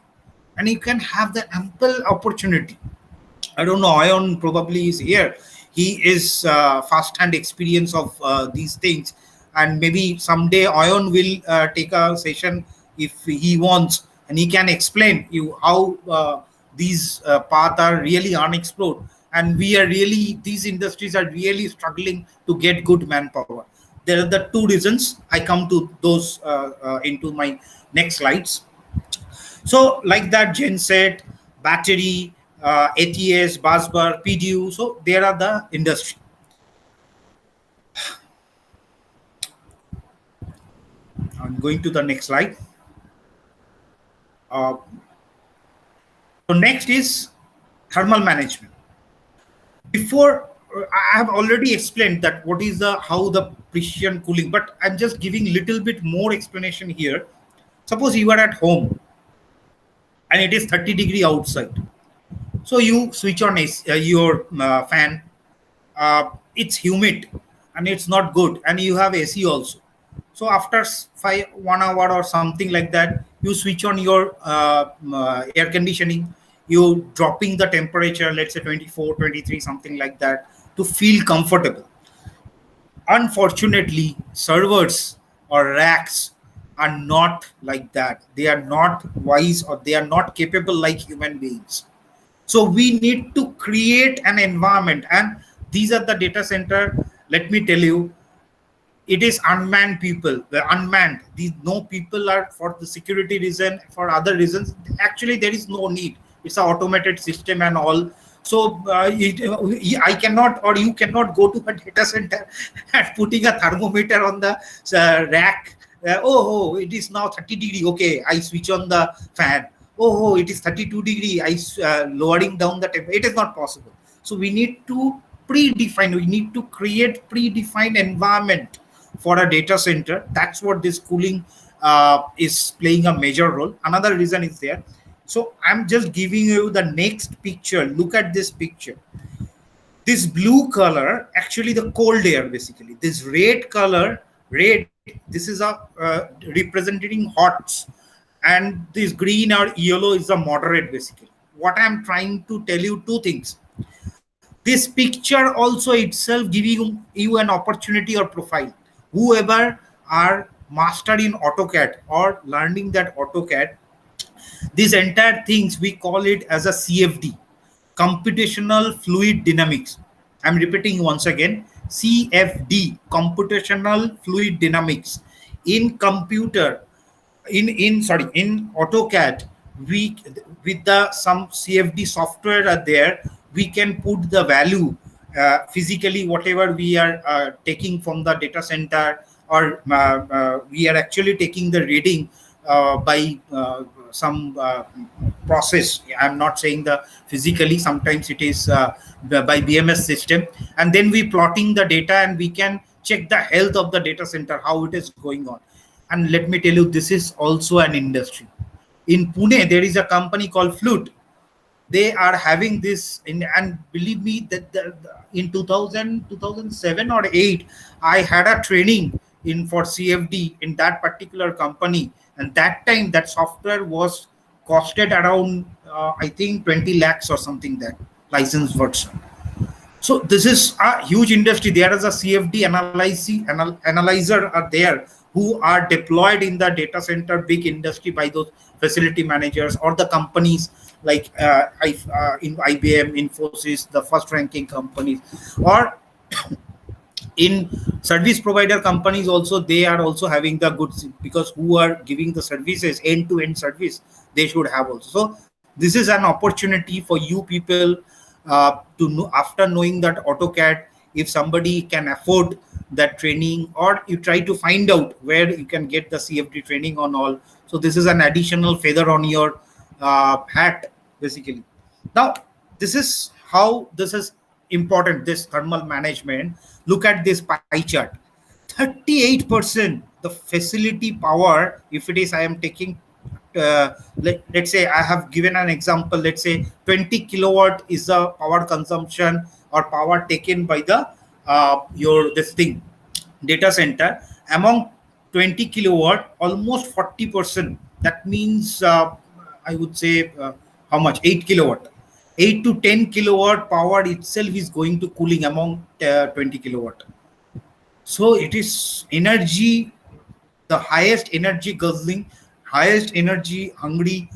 And you can have the ample opportunity. I don't know. Ion probably is here. He is first-hand experience of these things, and maybe someday Ion will take a session if he wants, and he can explain you how these paths are really unexplored, and we are really, these industries are really struggling to get good manpower. There are the two reasons. I come to those into my next slides. So, like that, genset, battery, ATS, busbar, PDU. So, there are the industry. I'm going to the next slide. Uh, so, next is thermal management. Before, I have already explained that what is the how the precision cooling, but I'm just giving little bit more explanation here. Suppose you are at home and it is 30-degree outside. So you switch on your fan. It's humid and it's not good, and you have AC also. So after 1 hour or something like that, you switch on your air conditioning. You dropping the temperature, let's say 24, 23, something like that, to feel comfortable. Unfortunately, servers or racks are not like that. They are not wise, or they are not capable like human beings. So we need to create an environment, and these are the data center. Let me tell you, it is unmanned people. The unmanned, these no people are for the security reason, for other reasons. Actually, there is no need. It's an automated system and all. So I cannot, or you cannot go to a data center and putting a thermometer on the rack. It is now 30-degree. Okay, I switch on the fan. It is 32-degree. I lowering down the temperature. It is not possible. So we need to predefine. We need to create predefined environment for a data center. That's what this cooling is playing a major role. Another reason is there. So I'm just giving you the next picture. Look at this picture. This blue color, actually the cold air basically. This red color, red, this is a representing hots, and this green or yellow is the moderate basically. What I'm trying to tell you, two things. This picture also itself giving you an opportunity or profile. Whoever are master in AutoCAD or learning that AutoCAD, these entire things we call it as a CFD, computational fluid dynamics. I'm repeating once again, CFD, computational fluid dynamics. In computer, in AutoCAD, we with the some CFD software are there, we can put the value physically whatever we are taking from the data center, or we are actually taking the reading by some process. I'm not saying the physically, sometimes it is by BMS system, and then we plotting the data, and we can check the health of the data center, how it is going on. And let me tell you, this is also an industry. In Pune, there is a company called Flute. They are having this and believe me that in 2000 2007 or 8, I had a training in for CFD in that particular company, and that time that software was costed around I think 20 lakhs or something, that license version. So this is a huge industry. There is a CFD analyzer are there who are deployed in the data center big industry by those facility managers or the companies like in IBM, Infosys, the first ranking companies, or in service provider companies also. They are also having the goods, because who are giving the services end to end service, they should have also. So this is an opportunity for you people to know, after knowing that AutoCAD, if somebody can afford that training, or you try to find out where you can get the CFD training on all. So this is an additional feather on your hat basically. Now this is how this is important, this thermal management. Look at this pie chart. 38% the facility power, if it is, I am taking let's say I have given an example, let's say 20 kilowatt is the power consumption or power taken by the your this thing data center. Among 20 kilowatt, almost 40%, that means I would say how much, 8 kilowatt, 8 to 10 kilowatt power itself is going to cooling among 20 kilowatt. So it is energy, the highest energy guzzling, highest energy hungry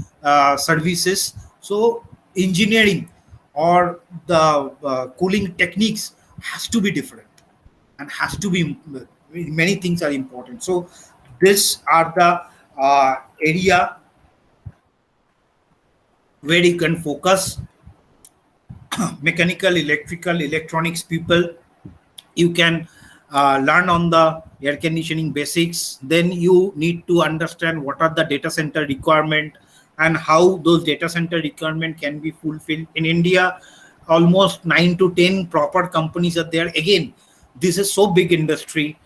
services. So engineering or the cooling techniques has to be different, and has to be, many things are important. So these are the area where you can focus. Mechanical, electrical, electronics people, you can learn on the air conditioning basics. Then you need to understand what are the data center requirement and how those data center requirement can be fulfilled. In India, almost 9 to 10 proper companies are there. Again, this is so big industry.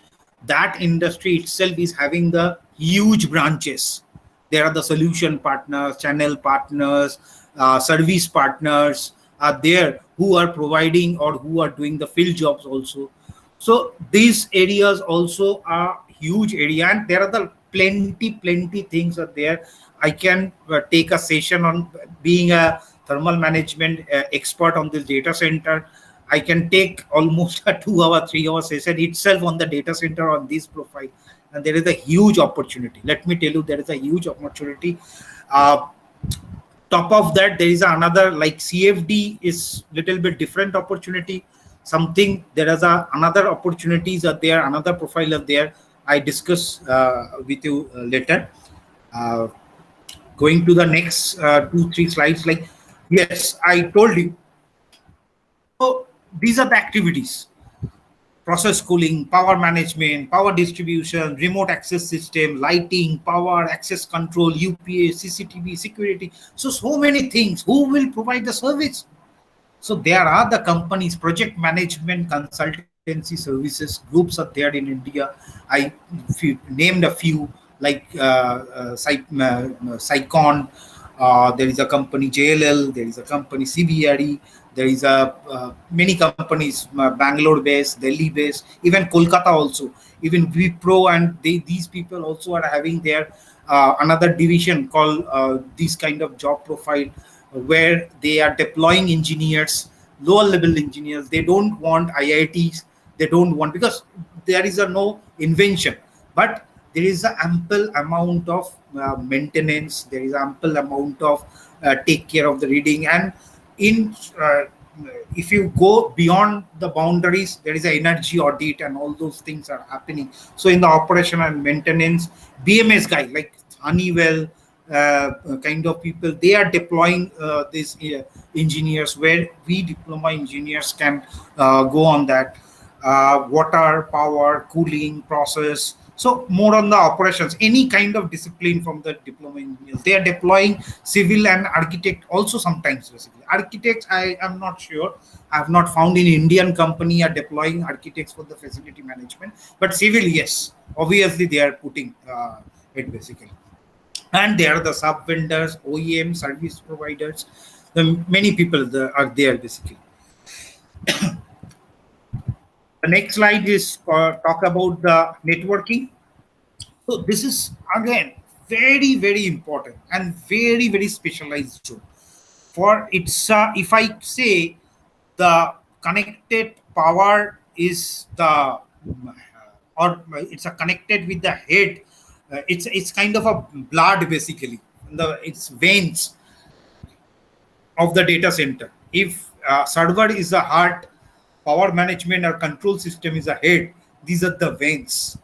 That industry itself is having the huge branches. There are the solution partners, channel partners, service partners are there who are providing or who are doing the field jobs also. So these areas also are huge area, and there are the plenty things are there. I can take a session on being a thermal management expert on this data center. I can take almost a 2 hour, 3 hour session itself on the data center on this profile. And there is a huge opportunity. Let me tell you, there is a huge opportunity. Uh, Top of that, there is another, like CFD is little bit different opportunity. Something, there is another opportunities are there, another profile are there. I discuss with you later. Uh, Going to the next 2 3 slides, like, yes, I told you. So these are the activities: process cooling, power management, power distribution, remote access system, lighting, power access control, UPA, CCTV, security. So many things. Who will provide the service? So there are the companies, project management, consultancy services groups are there in India. I named a few, like Sycon. There is a company JLL. There is a company CBRE. There is a many companies, Bangalore based, Delhi based, even Kolkata also. Even Wipro and these people also are having their another division called this kind of job profile, where they are deploying engineers, lower level engineers. They don't want IITs. They don't want, because there is a no invention, but there is an ample amount of maintenance. There is ample amount of take care of the reading. And in if you go beyond the boundaries, there is an energy audit and all those things are happening. So in the operation and maintenance, BMS guy like Honeywell kind of people, they are deploying these engineers, where we diploma engineers can go on that. Water, power, cooling, process. So more on the operations, any kind of discipline from the diploma engineers. They are deploying civil and architect also sometimes. Basically, architects, I am not sure. I have not found in Indian company are deploying architects for the facility management. But civil, yes, obviously they are putting it basically. And there are the sub vendors, OEM service providers. The many people are there basically. The next slide is talk about the networking. So this is again very important and very specialized zone. For it's if I say the connected power is the or it's a connected with the head. It's kind of a blood basically. It's veins of the data center. If server is the heart, power management or control system is a head. These are the veins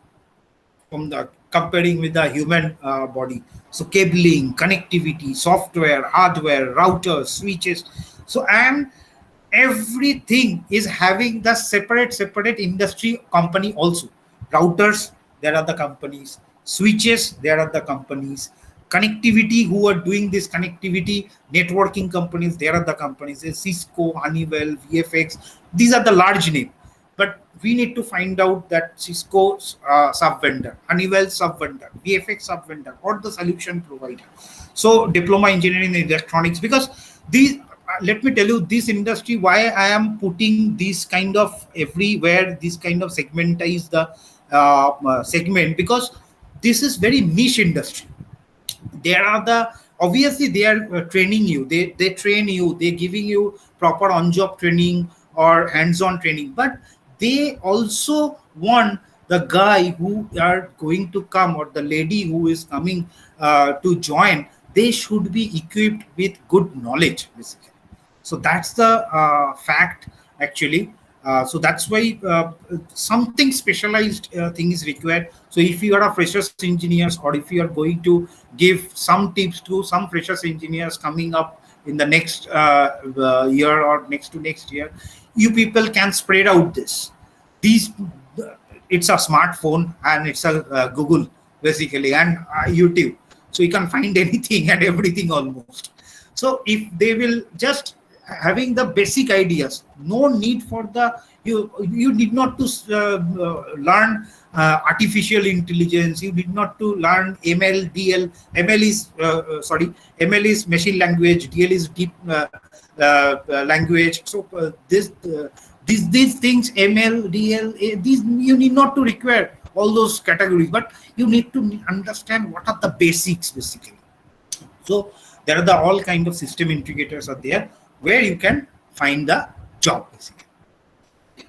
from the comparing with the human body. So cabling, connectivity, software, hardware, routers, switches. So and everything is having the separate industry company also. Routers, there are the companies. Switches, there are the companies. Connectivity, who are doing this connectivity, networking companies, there are the companies. There's Cisco, Honeywell, VFX. These are the large name. But we need to find out that Cisco sub vendor, Honeywell sub vendor, VFX sub vendor, or the solution provider. So diploma engineering in electronics, because these let me tell you this industry why I am putting this kind of everywhere, this kind of segmentize the segment, because this is very niche industry. There are the obviously they are training you, they train you, they giving you proper on job training or hands on training, but they also want the guy who are going to come or the lady who is coming to join, they should be equipped with good knowledge basically. So that's the fact actually. So that's why something specialized thing is required. So if you are a freshers engineers, or if you are going to give some tips to some freshers engineers coming up in the next year or next to next year, you people can spread out these it's a smartphone and it's a Google basically, and YouTube, so you can find anything and everything almost. So if they will just having the basic ideas, no need for the you need not to learn artificial intelligence, you need not to learn ML DL. ML is sorry, ML is machine language, DL is deep language. So these things, ML DL, these you need not to require all those categories, but you need to understand what are the basics basically. So there are the all kind of system integrators are there where you can find the job basically.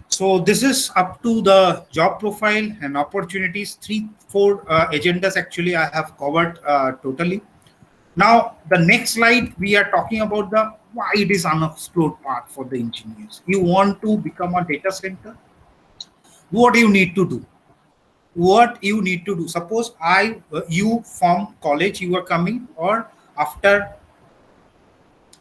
So this is up to the job profile and opportunities. 3-4 agendas actually I have covered totally. Now the next slide we are talking about the why it is unexplored part for the engineers. You want to become a data center, what you need to do, what you need to do. Suppose you from college you are coming, or after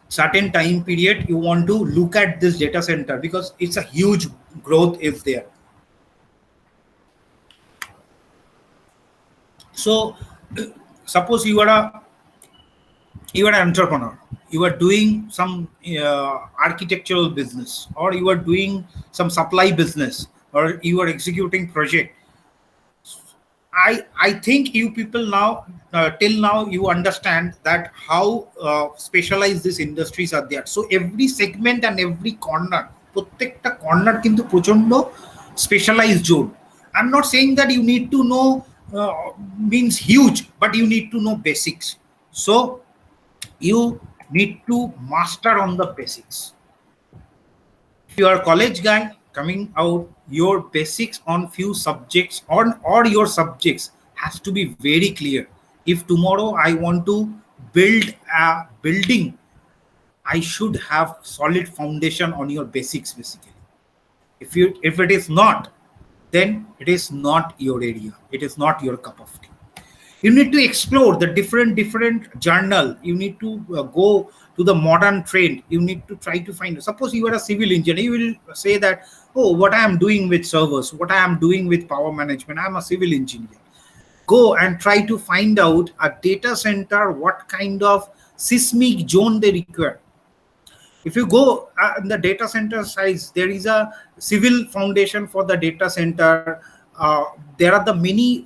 certain time period you want to look at this data center because it's a huge growth is there. So suppose you are an entrepreneur, you are doing some architectural business, or you are doing some supply business, or you are executing project. I think you people now till now you understand that how specialized these industries are there. So every segment and every corner, প্রত্যেকটা corner কিন্তু প্রচন্ড specialized zone. I'm not saying that you need to know means huge, but you need to know basics. So you need to master on the basics. If you are a college guy coming out, your basics on few subjects on or your subjects has to be very clear. If tomorrow I want to build a building, I should have solid foundation on your basics basically. If it is not, then it is not your area, it is not your cup of tea. You need to explore the different journal, you need to go to the modern trend, you need to try to find. Suppose you are a civil engineer, you will say that, oh, what I am doing with servers, what I am doing with power management, I am a civil engineer. Go and try to find out a data center, what kind of seismic zone they require. If you go in the data center size, there is a civil foundation for the data center. There are the many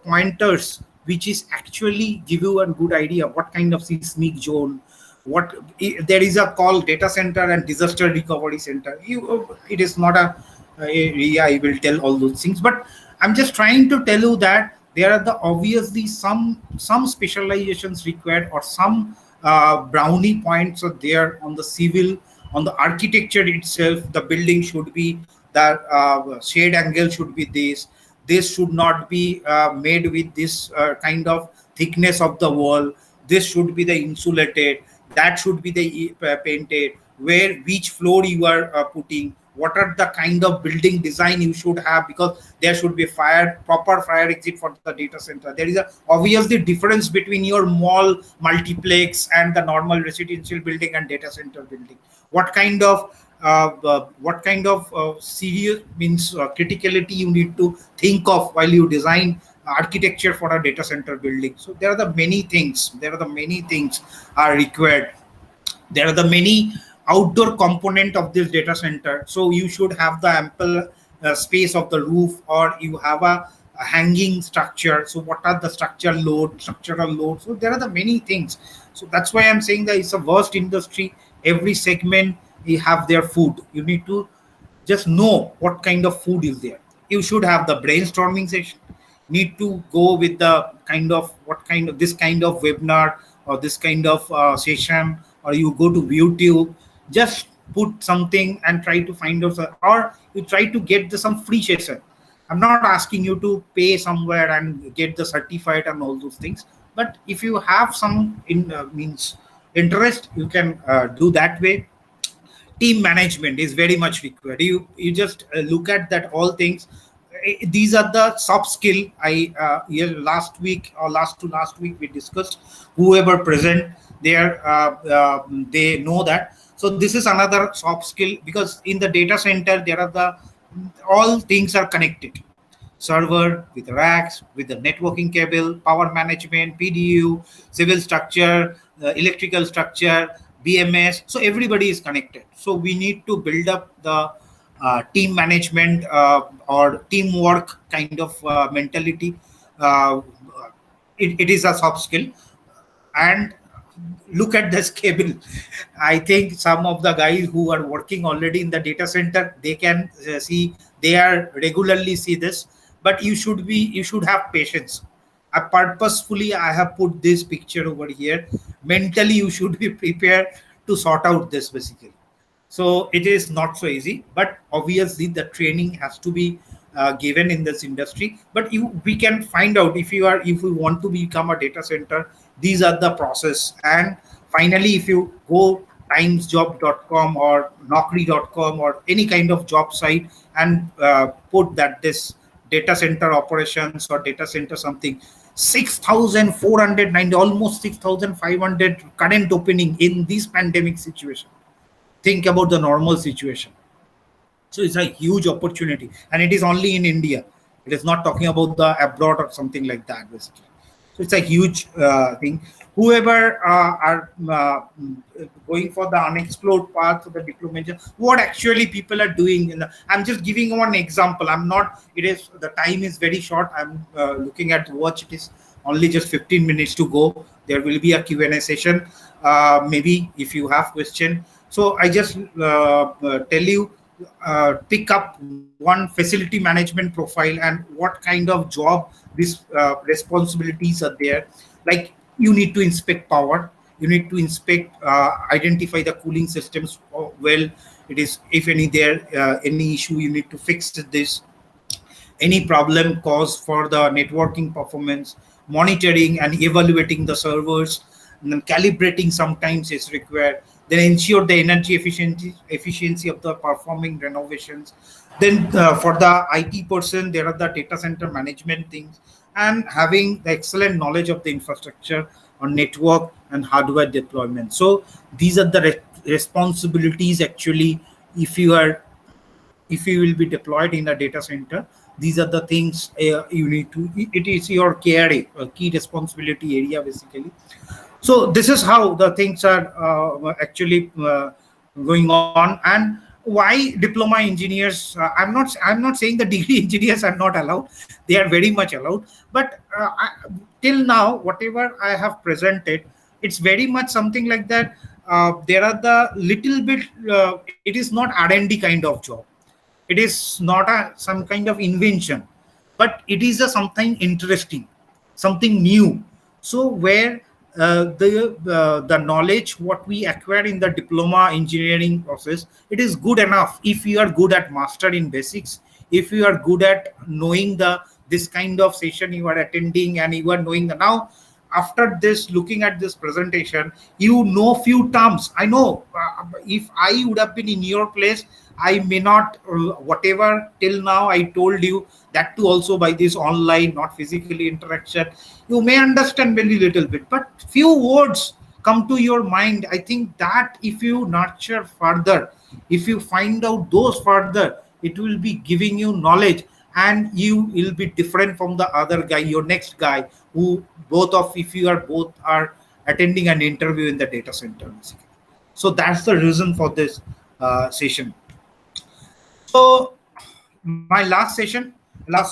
pointers which is actually give you a good idea what kind of seismic zone, what there is a call data center and disaster recovery center. It is not a area I will tell all those things, but I'm just trying to tell you that there are the obviously some specializations required, or some brownie points are there on the civil, on the architecture itself. The building should be that shade angle should be this should not be made with this kind of thickness of the wall, this should be the insulated, that should be the painted, where which floor you are putting, what are the kind of building design you should have, because there should be fire proper fire exit for the data center. There is a obviously difference between your mall multiplex and the normal residential building and data center building. What kind of serious means criticality you need to think of while you design architecture for a data center building. So there are the many things are required. There are the many outdoor component of this data center, so you should have the ample space of the roof, or you have a hanging structure. So what are the structural load? So there are the many things. So that's why I'm saying that it's a vast industry. Every segment you have their food. You need to just know what kind of food is there. You should have the brainstorming session, need to go with the kind of what kind of this kind of webinar or this kind of session, or you go to YouTube, just put something and try to find out, or you try to get some free session. I'm not asking you to pay somewhere and get the certificate and all those things, but if you have some in means interest, you can do that way. Team management is very much required. You just look at that all things. These are the soft skill. Last week or last week we discussed, whoever present there, they know that. So this is another soft skill, because in the data center there are the all things are connected: server with racks, with the networking cable, power management, PDU, civil structure, electrical structure, BMS. So everybody is connected. So we need to build up the team management or teamwork kind of mentality. Uh, it is a soft skill. And look at this cable. I think some of the guys who are working already in the data center, they can see, they are regularly see this. But you should have patience. I have put this picture over here. Mentally you should be prepared to sort out this basically. So it is not so easy, but obviously the training has to be given in this industry. But we can find out, if you want to become a data center, these are the process. And finally, if you go timesjob.com or naukri.com or any kind of job site, and put that this data center operations or data center something, 6,490, almost 6,500 current opening in this pandemic situation. Think about the normal situation. So it's a huge opportunity, and it is only in India. It is not talking about the abroad or something like that, basically. So it's a huge thing. Whoever are going for the unexplored path of the diploma, what actually people are doing. I'm just giving one example. I'm not. It is the time is very short. I'm looking at the watch. It is only just 15 minutes to go. There will be a Q&A session. Maybe if you have question. So I just tell you, pick up one facility management profile and what kind of job these responsibilities are there. Like, you need to inspect power, you need to inspect, identify the cooling systems. Well, it is, if any there any issue, you need to fix this. Any problem caused for the networking performance, monitoring and evaluating the servers, and then calibrating sometimes is required. Then ensure the energy efficiency of the performing renovations. Then for the IT person, there are the data center management things, and having the excellent knowledge of the infrastructure on network and hardware deployment. So these are the responsibilities actually. If you will be deployed in a data center, these are the things you need to, it is your key responsibility area basically. So this is how the things are actually going on. And why diploma engineers, I'm not saying the degree engineers are not allowed. They are very much allowed. But till now, whatever I have presented, it's very much something like that. There are the little bit. It is not R&D kind of job. It is not a some kind of invention, but it is a something interesting, something new. So where the knowledge what we acquire in the diploma engineering process, it is good enough if you are good at master in basics, if you are good at knowing the this kind of session you are attending, and you are knowing the now after this looking at this presentation, you know few terms. I know if I would have been in your place, I may not whatever till now I told you, that too also by this online not physically interaction, you may understand very little bit, but few words come to your mind. I think that if you nurture further, if you find out those further, it will be giving you knowledge, and you will be different from the other guy, your next guy, who both of if you are both are attending an interview in the data center basically. So that's the reason for this session. So my last session, last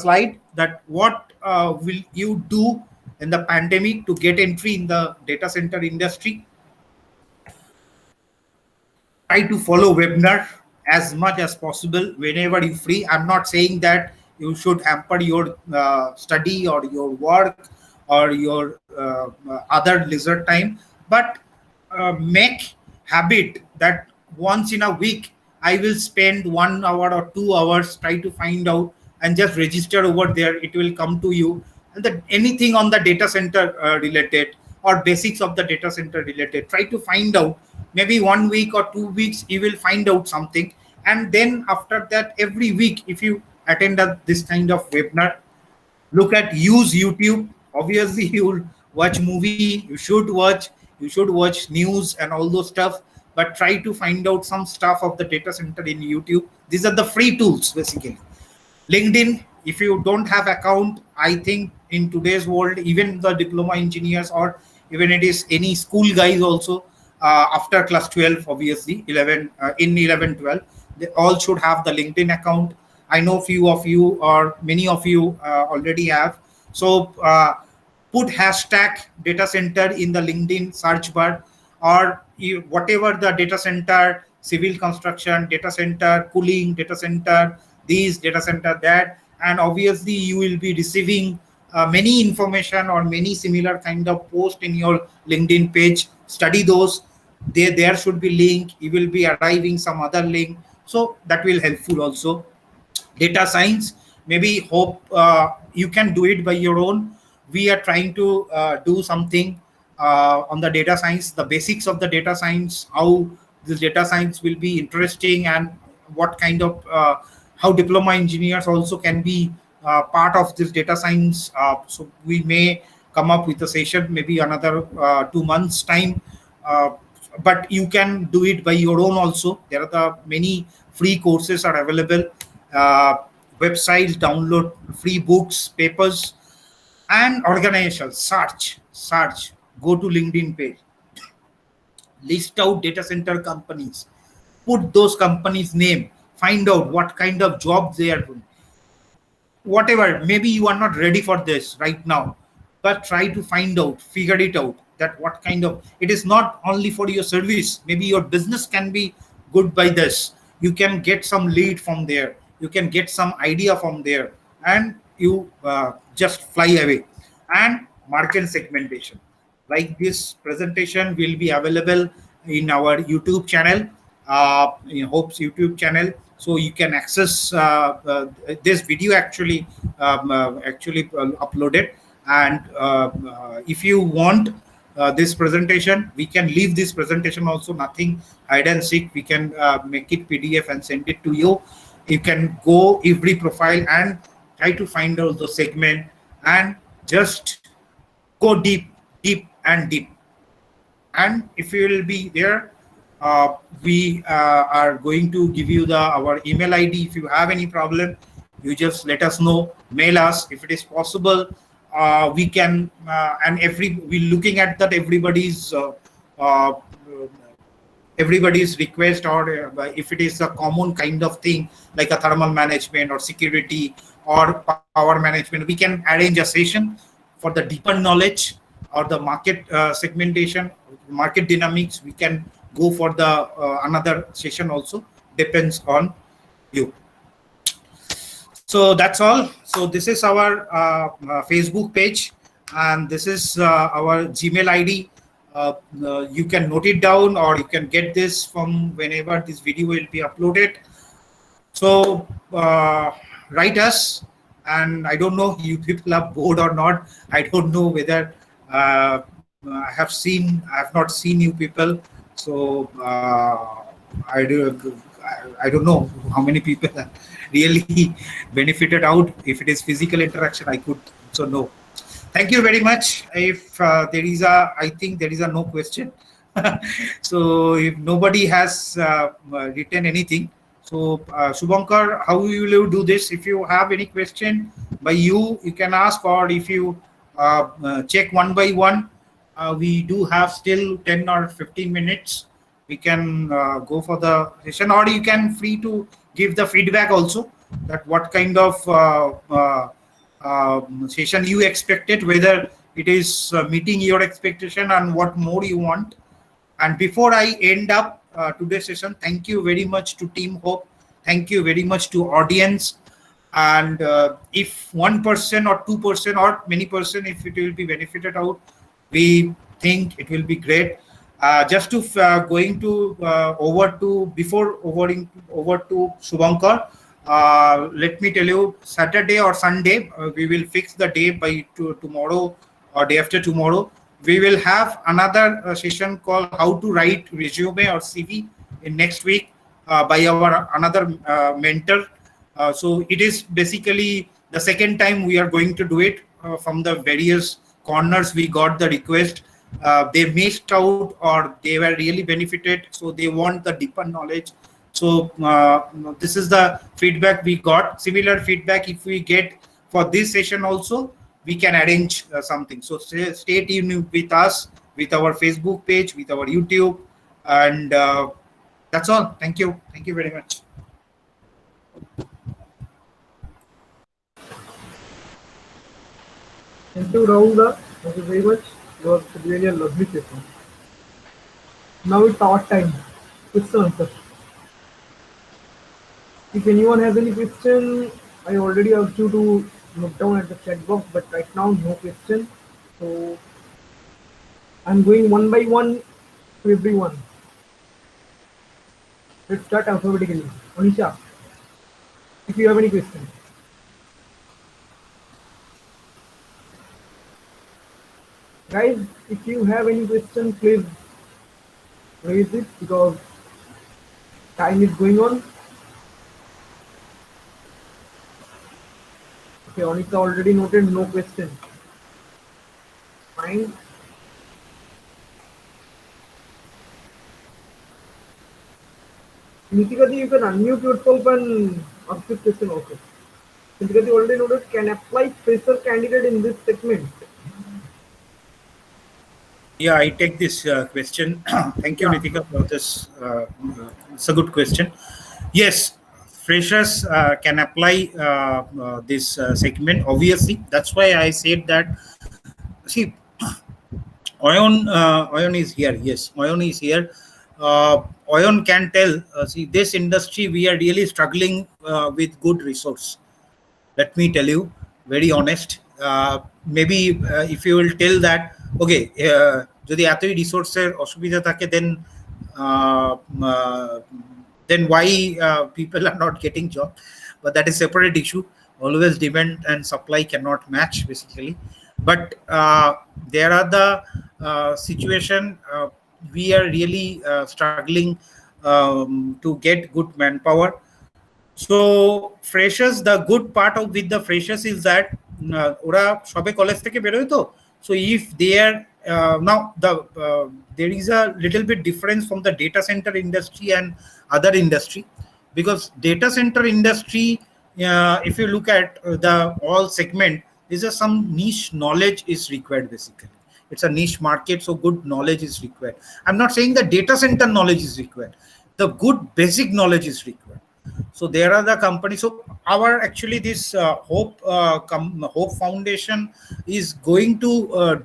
slide, that what will you do in the pandemic to get entry in the data center industry? Try to follow webinar as much as possible whenever you free. I'm not saying that you should hamper your study or your work or your other leisure time, but make habit that once in a week I will spend 1 hour or 2 hours try to find out and just register over there. It will come to you, and that anything on the data center related or basics of the data center related, try to find out. Maybe 1 week or 2 weeks you will find out something, and then after that every week if you attend this kind of webinar, look at use YouTube. Obviously you'll watch movie, you should watch news and all those stuff, but try to find out some stuff of the data center in YouTube. These are the free tools basically. LinkedIn, if you don't have account, I think in today's world, even the diploma engineers or even it is any school guys also, after class 12, obviously 11 in 11 12, they all should have the LinkedIn account. I know few of you or many of you already have. So put hashtag data center in the LinkedIn search bar, or whatever the data center, civil construction, data center, cooling, data center, these data center, that, and obviously you will be receiving many information or many similar kind of post in your LinkedIn page. Study those. There should be link. You will be arriving some other link. So that will helpful also. Data science, maybe hope you can do it by your own. We are trying to do something on the data science, the basics of the data science, how this data science will be interesting, and what kind of how diploma engineers also can be part of this data science. So we may come up with a session maybe another 2 months time, uh, but you can do it by your own also. There are the many free courses are available, uh, websites, download free books, papers, and organizations. Search, go to LinkedIn page, list out data center companies, put those companies name, find out what kind of jobs they are doing. Whatever, maybe you are not ready for this right now, but try to find out, figure it out, that what kind of, it is not only for your service, maybe your business can be good by this. You can get some lead from there, you can get some idea from there, and you just fly away. And market segmentation, like this presentation will be available in our YouTube channel, in Hope's YouTube channel. So you can access this video actually uploaded. And if you want this presentation, we can leave this presentation also, nothing hide and seek. We can make it PDF and send it to you. You can go every profile and try to find out the segment, and just go deep. And if you will be there, we are going to give you the our email ID. If you have any problem, you just let us know, mail us if it is possible. We can and we looking at that uh, everybody's request, or if it is a common kind of thing like a thermal management or security or power management, we can arrange a session for for the deeper knowledge or the market segmentation, market dynamics, we can go for the another session also. Depends on you. So that's all. So this is our Facebook page, and this is our Gmail ID. You can note it down, or you can get this from whenever this video will be uploaded. So write us, and I don't know you people are bored or not. I don't know whether I have not seen you people. So I do. I don't know how many people are really benefited out. If it is physical interaction, I could also know. Thank you very much. If there is a, I think there is a no question. So if nobody has written anything, so Shubhankar, how will you do this? If you have any question by you, you can ask, or if you check one by one, we do have still 10 or 15 minutes. We can go for the session, or you can free to give the feedback also, that what kind of session you expected, whether it is meeting your expectation and what more you want. And before I end up today's session, thank you very much to Team Hope. Thank you very much to audience. And if 1% or 2% or many percent, if it will be benefited out, we think it will be great. Just to going to over to before over to Shubhankar. Let me tell you, Saturday or Sunday, we will fix the day by tomorrow or day after tomorrow. We will have another session called how to write resume or CV in next week by our another mentor. So it is basically the second time we are going to do it. From the various corners we got the request. They missed out or they were really benefited, so they want the deeper knowledge. So this is the feedback we got. Similar feedback if we get for this session also, we can arrange something. So stay tuned with us, with our Facebook page, with our YouTube, and that's all. Thank you. Thank you very much. Thank you, Rahul. Thank you very much. It was really a lovely session. Now it's our time. Question answer. If anyone has any question, I already asked you to note down at the chat box, but right now no question. So I'm going one by one to everyone. Let's start alphabetically. Anisha, if you have any question. Guys, if you have any question, please raise it because time is going on. Okay, Anisha already noted no question. Fine. Nitikati, you can unmute yourself and ask this question also. Nitikati already noted, can apply fresher candidate in this segment? Yeah, I take this question. Thank you, Yeah. Nitika, for this. It's a good question. Yes, freshers can apply this segment. Obviously, that's why I said that. See, Oyon is here. Yes, Oyon is here. Oyon can tell. See, this industry we are really struggling with good resource. Let me tell you, very honest. Maybe if you will tell that, okay, যদি এতই রিসোর্সের অসুবিধা থাকে, then why people are not getting job? But that is separate issue. Always demand and supply cannot match basically. But there are the situation we are really struggling to get good manpower. So freshers, the good part of with the freshers is that ওরা সবে college থেকে বেরোয় তো, so if they are now there is a little bit difference from the data center industry and other industry, because data center industry, if you look at the all segment, there's some niche knowledge is required basically. It's a niche market, so good knowledge is required. I'm not saying the data center knowledge is required, the good basic knowledge is required. So there are the companies. So our actually this Hope Foundation is going to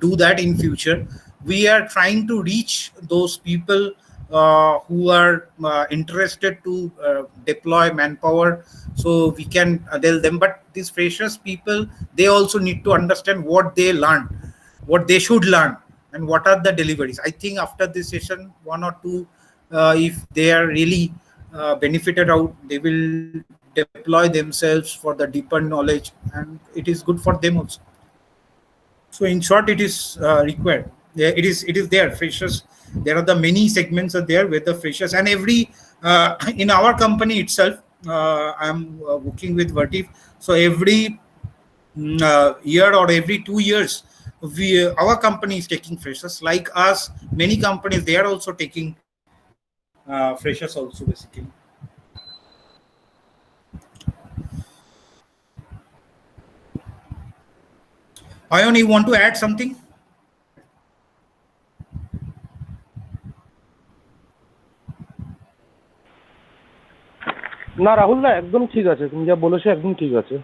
do that in future. We are trying to reach those people who are interested to deploy manpower, so we can tell them. But these freshers people, they also need to understand what they learn, what they should learn, and what are the deliveries. I think after this session, one or two, if they are really benefited out, they will deploy themselves for the deeper knowledge, and it is good for them also. So in short, it is required. Yeah, it is there. Freshers, there are the many segments are there with the freshers, and every in our company itself, I'm working with Vertif. So every year or every 2 years, we our company is taking freshers. Like us, many companies, they are also taking freshers also basically. Ayon, you want to add something? না রাহুল দা, একদম ঠিক আছে, তুমি যা বলেছো একদম ঠিক আছে।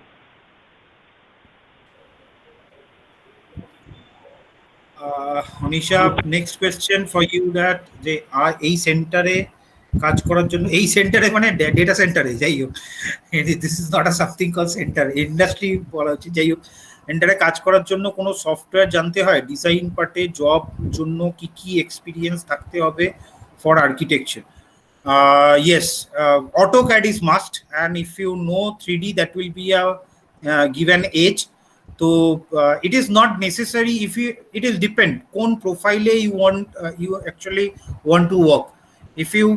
Anisha, next question for you that যে এই সেন্টারে কাজ করার জন্য, এই সেন্টারে মানে ডেটা সেন্টারে, যাই হোক, this is not a something call centre, industry বলা উচিত, যাই হোক, সেন্টারে কাজ করার জন্য কোনো সফটওয়্যার জানতে হয়, ডিজাইন পার্টে জব জন্য কি কি এক্সপিরিয়েন্স থাকতে হবে for architecture? Yes, AutoCAD is must, and if you know 3D, that will be a given age. So it is not necessary. If you, it is depend on profile you want, you actually want to work. If you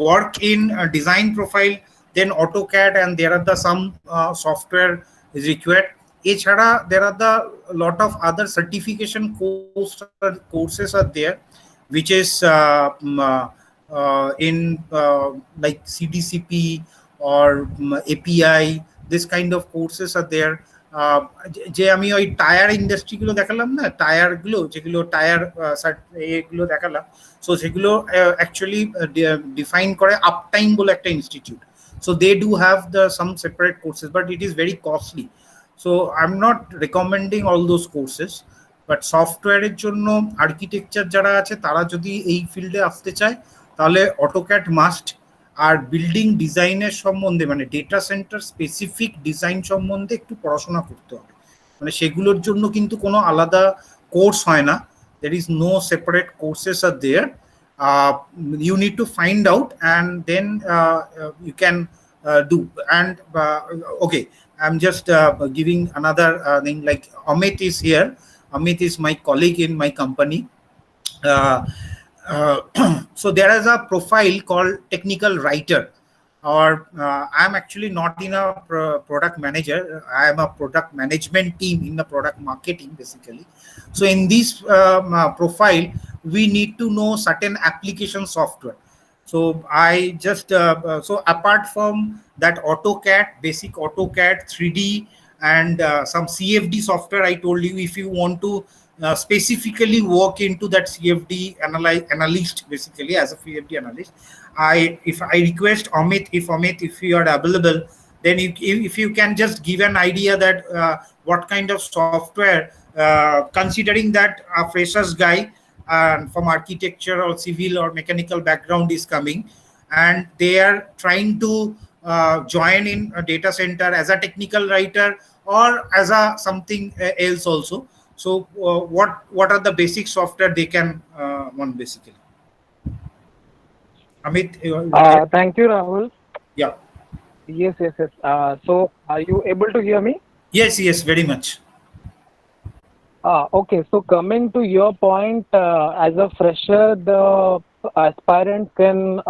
work in a design profile, then AutoCAD, and there are the some software is required. Echhada, there are the lot of other certification courses are there, which is in like CDCP or API. This kind of courses are there. যে আমি ওই tyre ইন্ডাস্ট্রিগুলো দেখালাম না, টায়ারগুলো যেগুলো tyre এগুলো দেখালাম, so সেগুলো actually define করে আপটাইম বলে একটা institute. So they do have the some separate courses, but it is very costly. So I am not recommending all those courses. But সফটওয়্যারের জন্য আর্কিটেকচার যারা আছে, তারা যদি এই ফিল্ডে আসতে চায়, তাহলে অটোক্যাড মাস্ট। আর বিল্ডিং ডিজাইনের সম্বন্ধে, মানে ডেটা সেন্টার স্পেসিফিক ডিজাইন সম্বন্ধে একটু পড়াশোনা করতে হবে। মানে সেগুলোর জন্য কিন্তু কোনো আলাদা কোর্স হয় না, there is no separate courses are there. You need to find out and then you can do. And okay, I'm just giving another thing, like Amit is here. Amit is my colleague in my company. uh, so there is a profile called technical writer, or I'm actually not in a product manager, I am a product management team in the product marketing basically. So in this profile, we need to know certain application software. So I just so apart from that AutoCAD, basic AutoCAD 3D, and some CFD software I told you, if you want to specifically work into that CFD analyst, basically as a CFD analyst, if I request Amit, if you are available, then if you can just give an idea that what kind of software, considering that a freshers guy from architecture or civil or mechanical background is coming, and they are trying to join in a data center as a technical writer or as a something else also. So what are the basic software they can want basically? Amit, Thank you, Rahul. yeah. Yes. So are you able to hear me? Yes, very much. Okay, so coming to your point, as a fresher, the aspirant can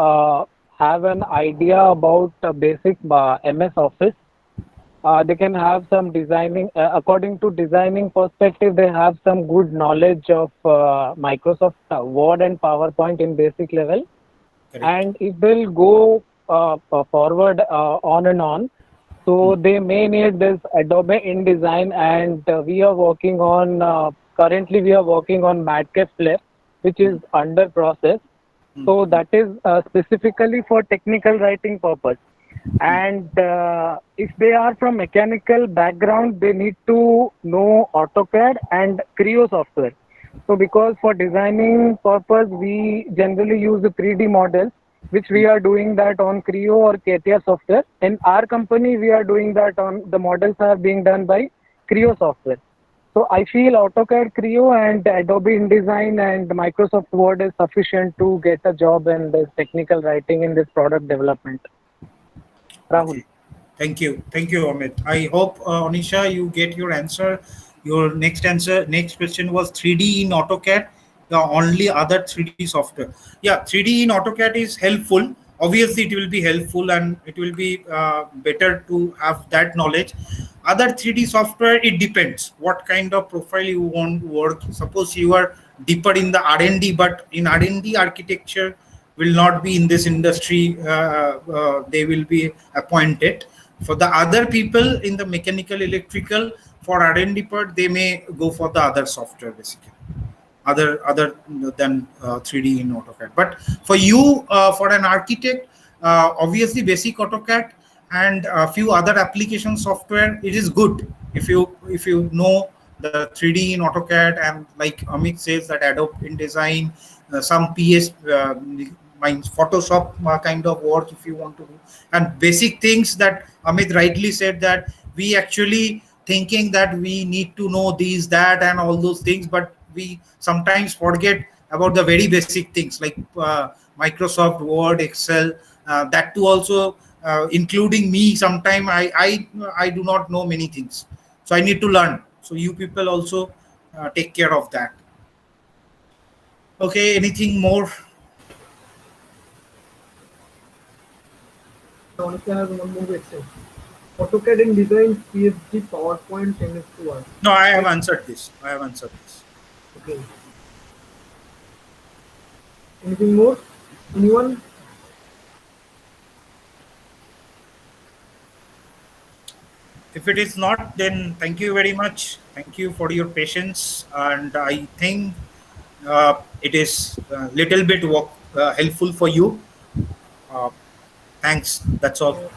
have an idea about basic MS Office. They can have some designing, according to designing perspective, they have some good knowledge of Microsoft Word and PowerPoint in basic level. Correct. And if they'll go forward on and on, so they may need this Adobe InDesign, and we are working on, currently we are working on Madcap Flip, which is under process. So that is specifically for technical writing purpose. And if they are from mechanical background, they need to know AutoCAD and Creo software. So because for designing purpose, we generally use the 3D models, which we are doing that on Creo or CATIA software. In our company, we are doing that on the models are being done by Creo software. So I feel AutoCAD, Creo, and Adobe InDesign and Microsoft Word is sufficient to get a job in this technical writing in this product development. Rahul. Okay. Thank you, Amit. I hope, Anisha, you get your answer. Your next question was 3D in AutoCAD, the only other 3D software. Yeah, 3D in AutoCAD is helpful. Obviously, it will be helpful and it will be better to have that knowledge. Other 3D software, it depends what kind of profile you want to work. Suppose you are deeper in the R&D, but in R&D architecture will not be in this industry, they will be appointed. For the other people in the mechanical electrical, for R&D part, they may go for the other software basically, other than 3D in AutoCAD. But for you, for an architect, obviously basic AutoCAD and a few other application software, it is good if you know the 3D in AutoCAD, and like Amit says that Adobe InDesign, some PS, means Photoshop kind of work if you want to do, and basic things that Amit rightly said that we actually thinking that we need to know these, that, and all those things, but we sometimes forget about the very basic things like Microsoft Word, Excel, that too also, including me. Sometime I do not know many things, so I need to learn. So you people also take care of that. Okay, anything more? Monica has one more question. AutoCAD in design, PhD, PowerPoint, MS Word. No, I have Like, answered this. I have answered this. okay. Anything more? Anyone? If it is not, then thank you very much. Thank you for your patience, and I think it is a little bit helpful for you. Uh, Thanks. That's all.